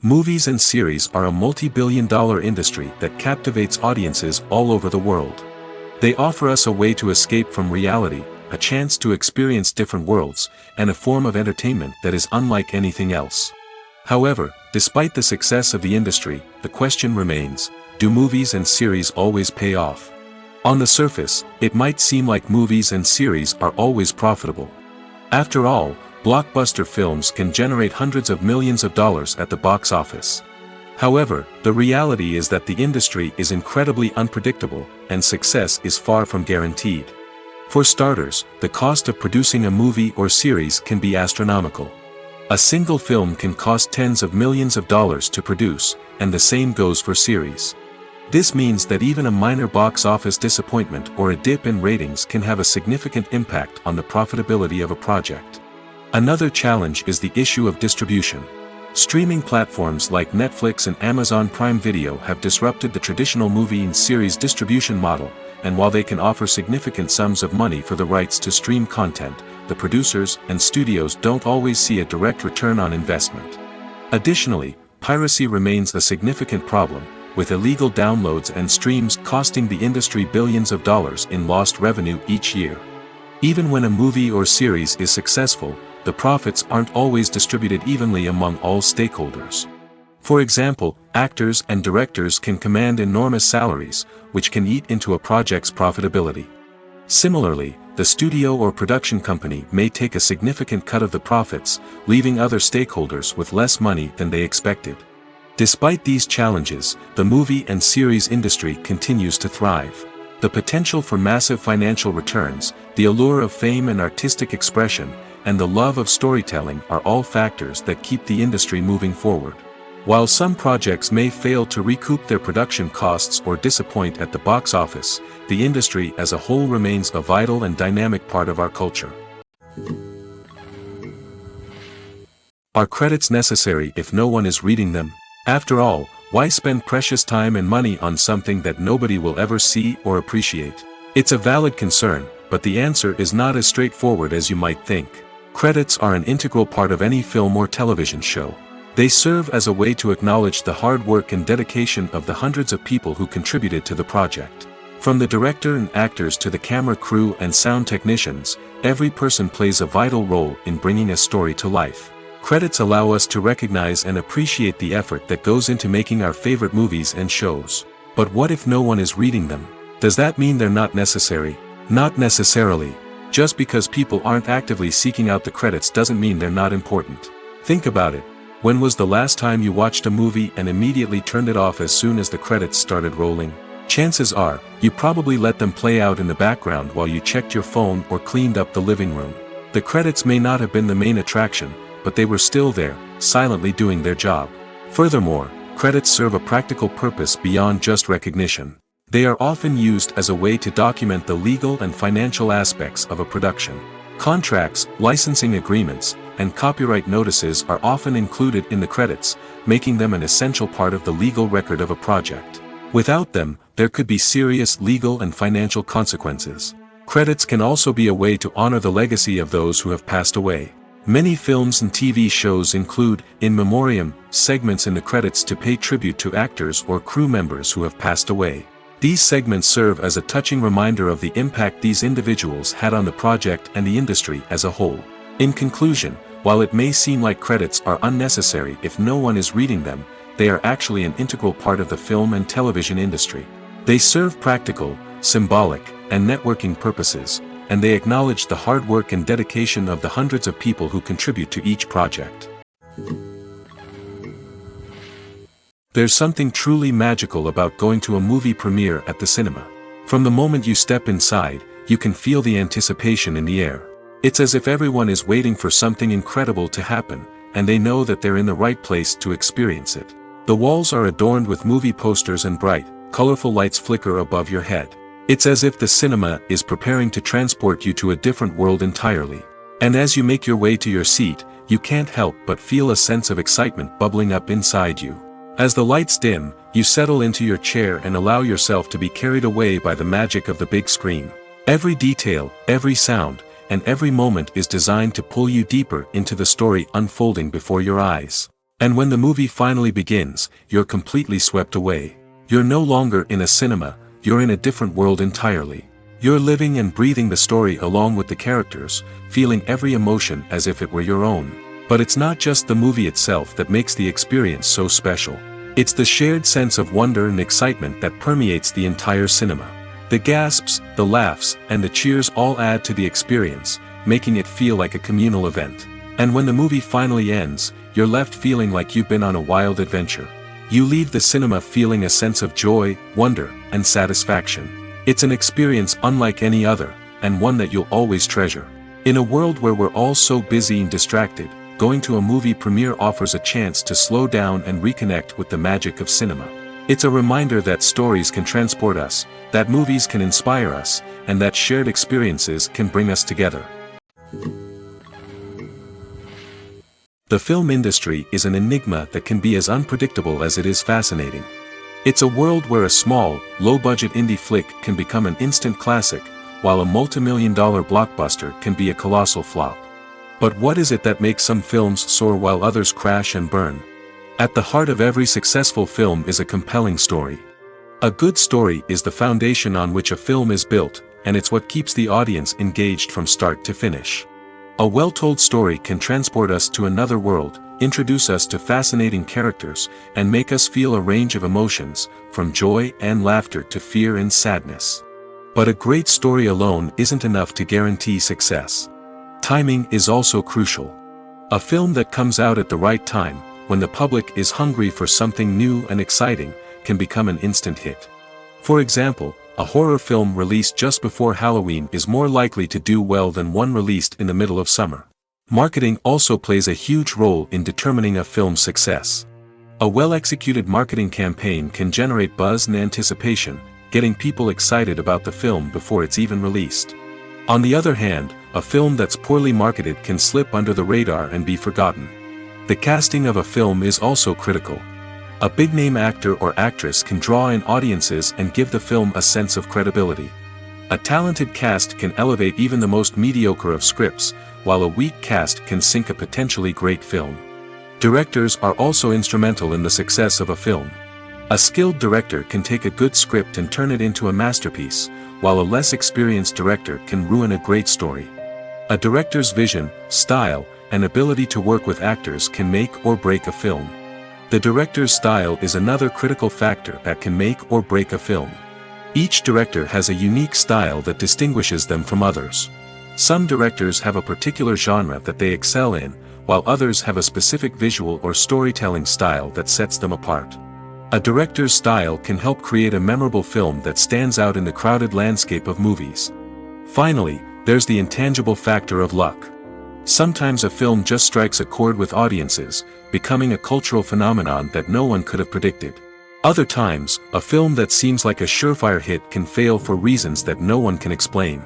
Movies and series are a multi-billion-dollar industry that captivates audiences all over the world. They offer us a way to escape from reality, a chance to experience different worlds, and a form of entertainment that is unlike anything else. However, despite the success of the industry, the question remains, do movies and series always pay off? On the surface, it might seem like movies and series are always profitable. After all, blockbuster films can generate hundreds of millions of dollars at the box office. However, the reality is that the industry is incredibly unpredictable, and success is far from guaranteed. For starters, the cost of producing a movie or series can be astronomical. A single film can cost tens of millions of dollars to produce, and the same goes for series. This means that even a minor box office disappointment or a dip in ratings can have a significant impact on the profitability of a project. Another challenge is the issue of distribution. Streaming platforms like Netflix and Amazon Prime Video have disrupted the traditional movie and series distribution model, and while they can offer significant sums of money for the rights to stream content, the producers and studios don't always see a direct return on investment. Additionally, piracy remains a significant problem, with illegal downloads and streams costing the industry billions of dollars in lost revenue each year. Even when a movie or series is successful, the profits aren't always distributed evenly among all stakeholders. For example, actors and directors can command enormous salaries, which can eat into a project's profitability. Similarly, the studio or production company may take a significant cut of the profits, leaving other stakeholders with less money than they expected. Despite these challenges, the movie and series industry continues to thrive. The potential for massive financial returns, the allure of fame and artistic expression, and the love of storytelling are all factors that keep the industry moving forward. While some projects may fail to recoup their production costs or disappoint at the box office, the industry as a whole remains a vital and dynamic part of our culture. Are credits necessary if no one is reading them? After all, why spend precious time and money on something that nobody will ever see or appreciate? It's a valid concern, but the answer is not as straightforward as you might think. Credits are an integral part of any film or television show. They serve as a way to acknowledge the hard work and dedication of the hundreds of people who contributed to the project. From the director and actors to the camera crew and sound technicians, every person plays a vital role in bringing a story to life. Credits allow us to recognize and appreciate the effort that goes into making our favorite movies and shows. But what if no one is reading them? Does that mean they're not necessary? Not necessarily. Just because people aren't actively seeking out the credits doesn't mean they're not important. Think about it. When was the last time you watched a movie and immediately turned it off as soon as the credits started rolling? Chances are, you probably let them play out in the background while you checked your phone or cleaned up the living room. The credits may not have been the main attraction, but they were still there, silently doing their job. Furthermore, credits serve a practical purpose beyond just recognition. They are often used as a way to document the legal and financial aspects of a production. Contracts, licensing agreements, and copyright notices are often included in the credits, making them an essential part of the legal record of a project. Without them, there could be serious legal and financial consequences. Credits can also be a way to honor the legacy of those who have passed away. Many films and TV shows include, in memoriam, segments in the credits to pay tribute to actors or crew members who have passed away. These segments serve as a touching reminder of the impact these individuals had on the project and the industry as a whole. In conclusion, while it may seem like credits are unnecessary if no one is reading them, they are actually an integral part of the film and television industry. They serve practical, symbolic, and networking purposes, and they acknowledge the hard work and dedication of the hundreds of people who contribute to each project. There's something truly magical about going to a movie premiere at the cinema. From the moment you step inside, you can feel the anticipation in the air. It's as if everyone is waiting for something incredible to happen, and they know that they're in the right place to experience it. The walls are adorned with movie posters and bright, colorful lights flicker above your head. It's as if the cinema is preparing to transport you to a different world entirely. And as you make your way to your seat, you can't help but feel a sense of excitement bubbling up inside you. As the lights dim, you settle into your chair and allow yourself to be carried away by the magic of the big screen. Every detail, every sound, and every moment is designed to pull you deeper into the story unfolding before your eyes. And when the movie finally begins, you're completely swept away. You're no longer in a cinema, you're in a different world entirely. You're living and breathing the story along with the characters, feeling every emotion as if it were your own. But it's not just the movie itself that makes the experience so special. It's the shared sense of wonder and excitement that permeates the entire cinema. The gasps, the laughs, and the cheers all add to the experience, making it feel like a communal event. And when the movie finally ends, you're left feeling like you've been on a wild adventure. You leave the cinema feeling a sense of joy, wonder, and satisfaction. It's an experience unlike any other, and one that you'll always treasure. In a world where we're all so busy and distracted, going to a movie premiere offers a chance to slow down and reconnect with the magic of cinema. It's a reminder that stories can transport us, that movies can inspire us, and that shared experiences can bring us together. The film industry is an enigma that can be as unpredictable as it is fascinating. It's a world where a small, low-budget indie flick can become an instant classic, while a multi-million-dollar blockbuster can be a colossal flop. But what is it that makes some films soar while others crash and burn? At the heart of every successful film is a compelling story. A good story is the foundation on which a film is built, and it's what keeps the audience engaged from start to finish. A well-told story can transport us to another world, introduce us to fascinating characters, and make us feel a range of emotions, from joy and laughter to fear and sadness. But a great story alone isn't enough to guarantee success. Timing is also crucial. A film that comes out at the right time, when the public is hungry for something new and exciting, can become an instant hit. For example, a horror film released just before Halloween is more likely to do well than one released in the middle of summer. Marketing also plays a huge role in determining a film's success. A well-executed marketing campaign can generate buzz and anticipation, getting people excited about the film before it's even released. On the other hand, a film that's poorly marketed can slip under the radar and be forgotten. The casting of a film is also critical. A big-name actor or actress can draw in audiences and give the film a sense of credibility. A talented cast can elevate even the most mediocre of scripts, while a weak cast can sink a potentially great film. Directors are also instrumental in the success of a film. A skilled director can take a good script and turn it into a masterpiece, while a less experienced director can ruin a great story. A director's vision, style, and ability to work with actors can make or break a film. The director's style is another critical factor that can make or break a film. Each director has a unique style that distinguishes them from others. Some directors have a particular genre that they excel in, while others have a specific visual or storytelling style that sets them apart. A director's style can help create a memorable film that stands out in the crowded landscape of movies. Finally, there's the intangible factor of luck. Sometimes a film just strikes a chord with audiences, becoming a cultural phenomenon that no one could have predicted. Other times, a film that seems like a surefire hit can fail for reasons that no one can explain.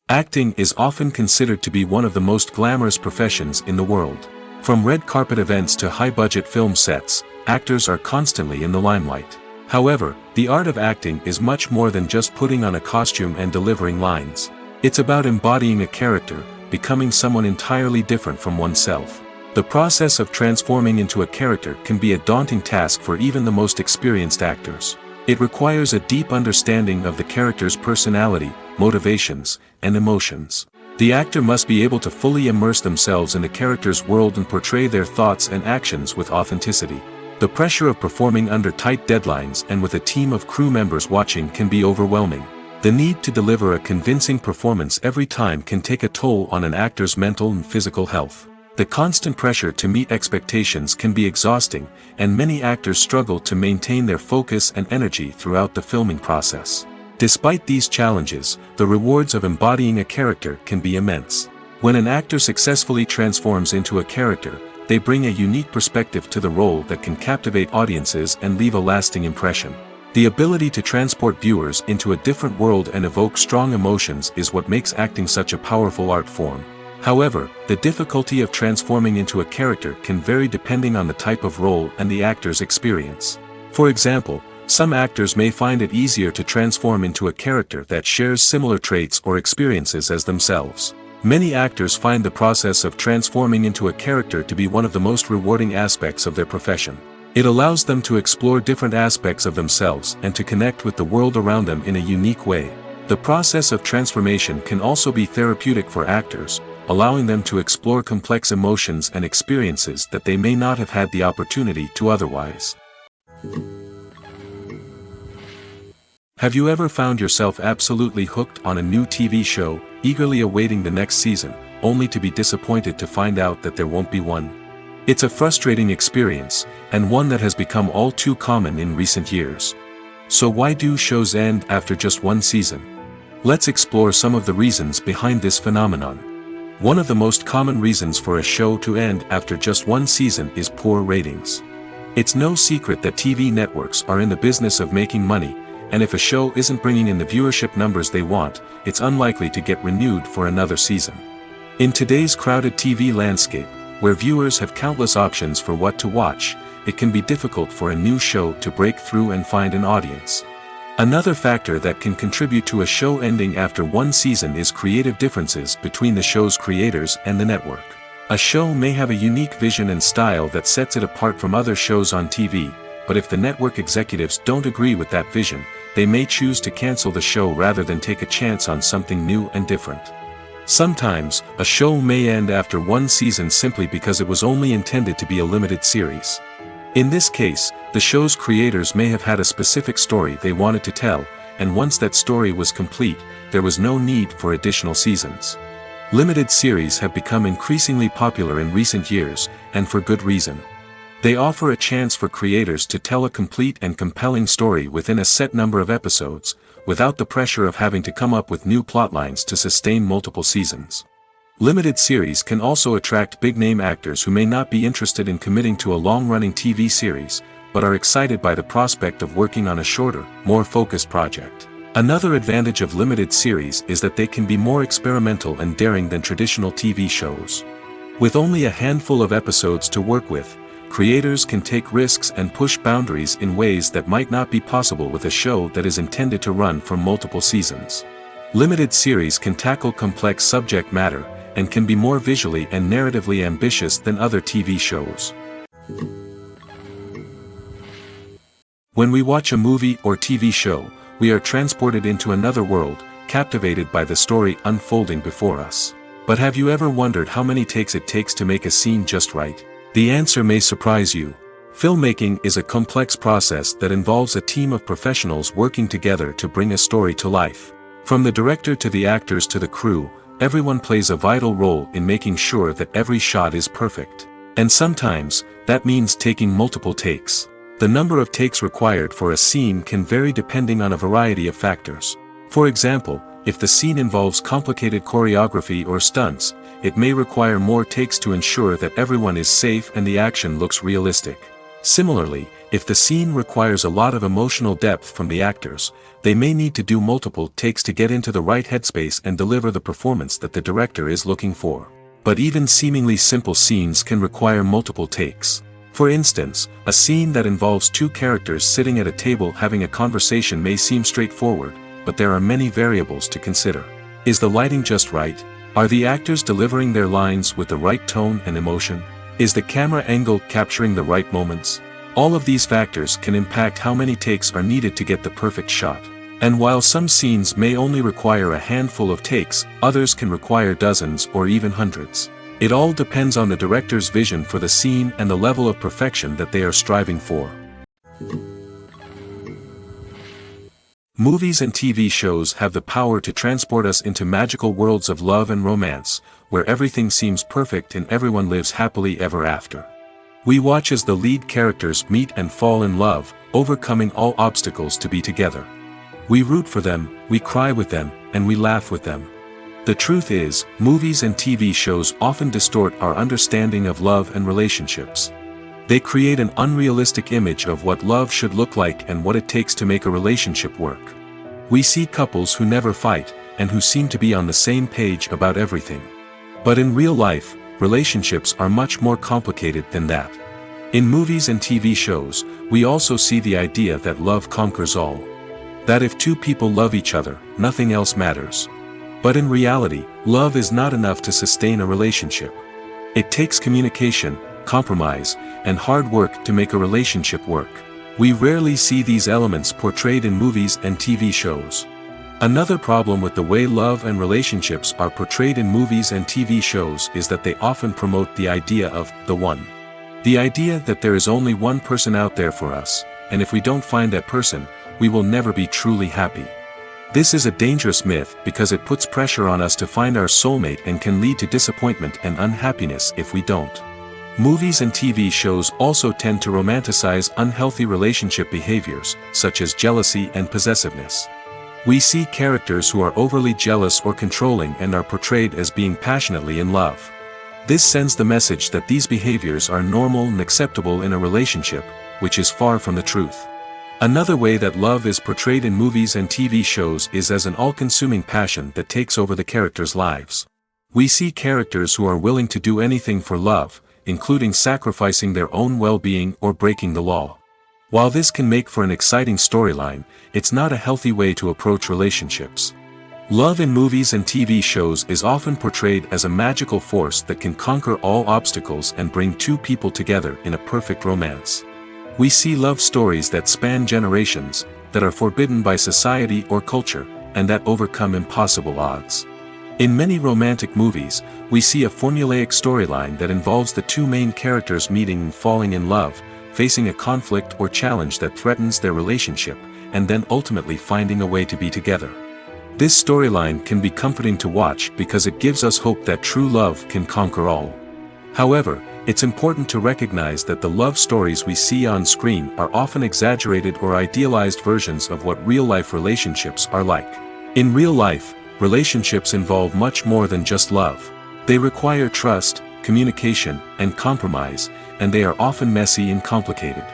Acting is often considered to be one of the most glamorous professions in the world. From red carpet events to high-budget film sets, actors are constantly in the limelight. However, the art of acting is much more than just putting on a costume and delivering lines. It's about embodying a character, becoming someone entirely different from oneself. The process of transforming into a character can be a daunting task for even the most experienced actors. It requires a deep understanding of the character's personality, motivations, and emotions. The actor must be able to fully immerse themselves in the character's world and portray their thoughts and actions with authenticity. The pressure of performing under tight deadlines and with a team of crew members watching can be overwhelming. The need to deliver a convincing performance every time can take a toll on an actor's mental and physical health. The constant pressure to meet expectations can be exhausting, and many actors struggle to maintain their focus and energy throughout the filming process. Despite these challenges, the rewards of embodying a character can be immense. When an actor successfully transforms into a character, they bring a unique perspective to the role that can captivate audiences and leave a lasting impression. The ability to transport viewers into a different world and evoke strong emotions is what makes acting such a powerful art form. However, the difficulty of transforming into a character can vary depending on the type of role and the actor's experience. For example, some actors may find it easier to transform into a character that shares similar traits or experiences as themselves. Many actors find the process of transforming into a character to be one of the most rewarding aspects of their profession. It allows them to explore different aspects of themselves and to connect with the world around them in a unique way. The process of transformation can also be therapeutic for actors, allowing them to explore complex emotions and experiences that they may not have had the opportunity to otherwise. Have you ever found yourself absolutely hooked on a new TV show, eagerly awaiting the next season, only to be disappointed to find out that there won't be one? It's a frustrating experience, and one that has become all too common in recent years. So why do shows end after just one season? Let's explore some of the reasons behind this phenomenon. One of the most common reasons for a show to end after just one season is poor ratings. It's no secret that TV networks are in the business of making money, and if a show isn't bringing in the viewership numbers they want, it's unlikely to get renewed for another season. In today's crowded TV landscape, where viewers have countless options for what to watch, it can be difficult for a new show to break through and find an audience. Another factor that can contribute to a show ending after one season is creative differences between the show's creators and the network. A show may have a unique vision and style that sets it apart from other shows on TV, but if the network executives don't agree with that vision, they may choose to cancel the show rather than take a chance on something new and different. Sometimes, a show may end after one season simply because it was only intended to be a limited series. In this case, the show's creators may have had a specific story they wanted to tell, and once that story was complete, there was no need for additional seasons. Limited series have become increasingly popular in recent years, and for good reason. They offer a chance for creators to tell a complete and compelling story within a set number of episodes, without the pressure of having to come up with new plotlines to sustain multiple seasons. Limited series can also attract big-name actors who may not be interested in committing to a long-running TV series, but are excited by the prospect of working on a shorter, more focused project. Another advantage of limited series is that they can be more experimental and daring than traditional TV shows. With only a handful of episodes to work with, creators can take risks and push boundaries in ways that might not be possible with a show that is intended to run for multiple seasons. Limited series can tackle complex subject matter, and can be more visually and narratively ambitious than other TV shows. When we watch a movie or TV show, we are transported into another world, captivated by the story unfolding before us. But have you ever wondered how many takes it takes to make a scene just right? The answer may surprise you. Filmmaking is a complex process that involves a team of professionals working together to bring a story to life. From the director to the actors to the crew, everyone plays a vital role in making sure that every shot is perfect. And sometimes, that means taking multiple takes. The number of takes required for a scene can vary depending on a variety of factors. For example, if the scene involves complicated choreography or stunts, it may require more takes to ensure that everyone is safe and the action looks realistic. Similarly, if the scene requires a lot of emotional depth from the actors, they may need to do multiple takes to get into the right headspace and deliver the performance that the director is looking for. But even seemingly simple scenes can require multiple takes. For instance, a scene that involves two characters sitting at a table having a conversation may seem straightforward, but there are many variables to consider. Is the lighting just right? Are the actors delivering their lines with the right tone and emotion? Is the camera angle capturing the right moments? All of these factors can impact how many takes are needed to get the perfect shot. And while some scenes may only require a handful of takes, others can require dozens or even hundreds. It all depends on the director's vision for the scene and the level of perfection that they are striving for. Movies and TV shows have the power to transport us into magical worlds of love and romance, where everything seems perfect and everyone lives happily ever after. We watch as the lead characters meet and fall in love, overcoming all obstacles to be together. We root for them, we cry with them, and we laugh with them. The truth is, movies and TV shows often distort our understanding of love and relationships. They create an unrealistic image of what love should look like and what it takes to make a relationship work. We see couples who never fight, and who seem to be on the same page about everything. But in real life, relationships are much more complicated than that. In movies and TV shows, we also see the idea that love conquers all. That if two people love each other, nothing else matters. But in reality, love is not enough to sustain a relationship. It takes communication, compromise, and hard work to make a relationship work. We rarely see these elements portrayed in movies and TV shows. Another problem with the way love and relationships are portrayed in movies and TV shows is that they often promote the idea of the one. The idea that there is only one person out there for us, and if we don't find that person, we will never be truly happy. This is a dangerous myth because it puts pressure on us to find our soulmate and can lead to disappointment and unhappiness if we don't. Movies and TV shows also tend to romanticize unhealthy relationship behaviors, such as jealousy and possessiveness. We see characters who are overly jealous or controlling and are portrayed as being passionately in love. This sends the message that these behaviors are normal and acceptable in a relationship, which is far from the truth. Another way that love is portrayed in movies and TV shows is as an all-consuming passion that takes over the characters' lives. We see characters who are willing to do anything for love, including sacrificing their own well-being or breaking the law. While this can make for an exciting storyline, it's not a healthy way to approach relationships. Love in movies and TV shows is often portrayed as a magical force that can conquer all obstacles and bring two people together in a perfect romance. We see love stories that span generations, that are forbidden by society or culture, and that overcome impossible odds. In many romantic movies, we see a formulaic storyline that involves the two main characters meeting and falling in love, facing a conflict or challenge that threatens their relationship, and then ultimately finding a way to be together. This storyline can be comforting to watch because it gives us hope that true love can conquer all. However, it's important to recognize that the love stories we see on screen are often exaggerated or idealized versions of what real-life relationships are like. In real life, relationships involve much more than just love. They require trust, communication, and compromise, and they are often messy and complicated.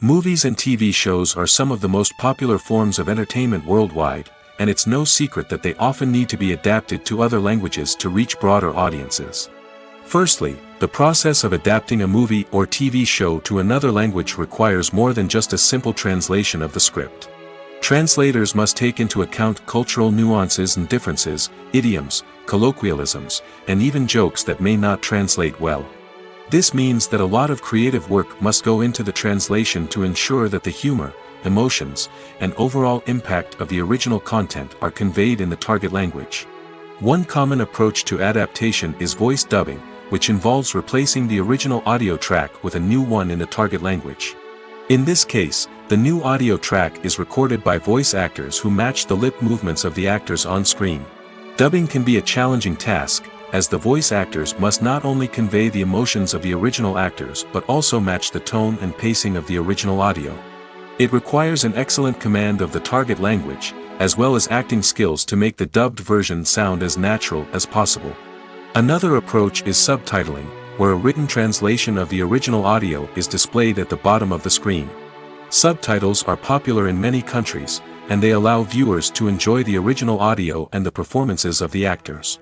Movies and TV shows are some of the most popular forms of entertainment worldwide, and it's no secret that they often need to be adapted to other languages to reach broader audiences. Firstly, the process of adapting a movie or TV show to another language requires more than just a simple translation of the script. Translators must take into account cultural nuances and differences, idioms, colloquialisms, and even jokes that may not translate well. This means that a lot of creative work must go into the translation to ensure that the humor, emotions, and overall impact of the original content are conveyed in the target language. One common approach to adaptation is voice dubbing, which involves replacing the original audio track with a new one in the target language. In this case, the new audio track is recorded by voice actors who match the lip movements of the actors on screen. Dubbing can be a challenging task, as the voice actors must not only convey the emotions of the original actors but also match the tone and pacing of the original audio. It requires an excellent command of the target language, as well as acting skills to make the dubbed version sound as natural as possible. Another approach is subtitling, where a written translation of the original audio is displayed at the bottom of the screen. Subtitles are popular in many countries, and they allow viewers to enjoy the original audio and the performances of the actors.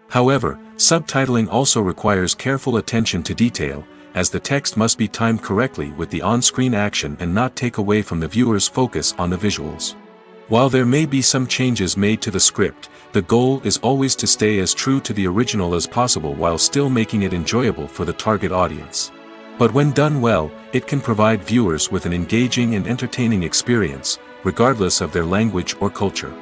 However, subtitling also requires careful attention to detail, as the text must be timed correctly with the on-screen action and not take away from the viewer's focus on the visuals. While there may be some changes made to the script, the goal is always to stay as true to the original as possible while still making it enjoyable for the target audience. But when done well, it can provide viewers with an engaging and entertaining experience, regardless of their language or culture.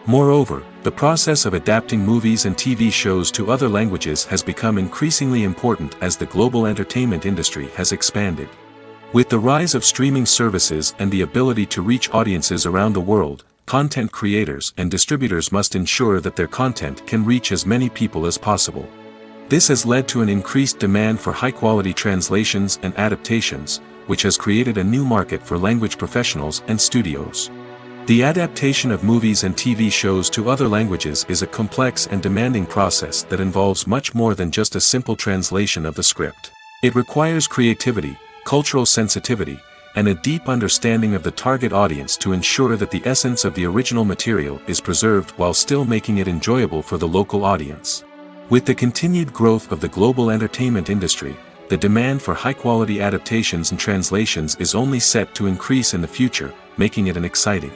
Moreover, the process of adapting movies and TV shows to other languages has become increasingly important as the global entertainment industry has expanded. With the rise of streaming services and the ability to reach audiences around the world, content creators and distributors must ensure that their content can reach as many people as possible. This has led to an increased demand for high-quality translations and adaptations, which has created a new market for language professionals and studios. The adaptation of movies and TV shows to other languages is a complex and demanding process that involves much more than just a simple translation of the script. It requires creativity, cultural sensitivity, and a deep understanding of the target audience to ensure that the essence of the original material is preserved while still making it enjoyable for the local audience. With the continued growth of the global entertainment industry, the demand for high-quality adaptations and translations is only set to increase in the future, making it an exciting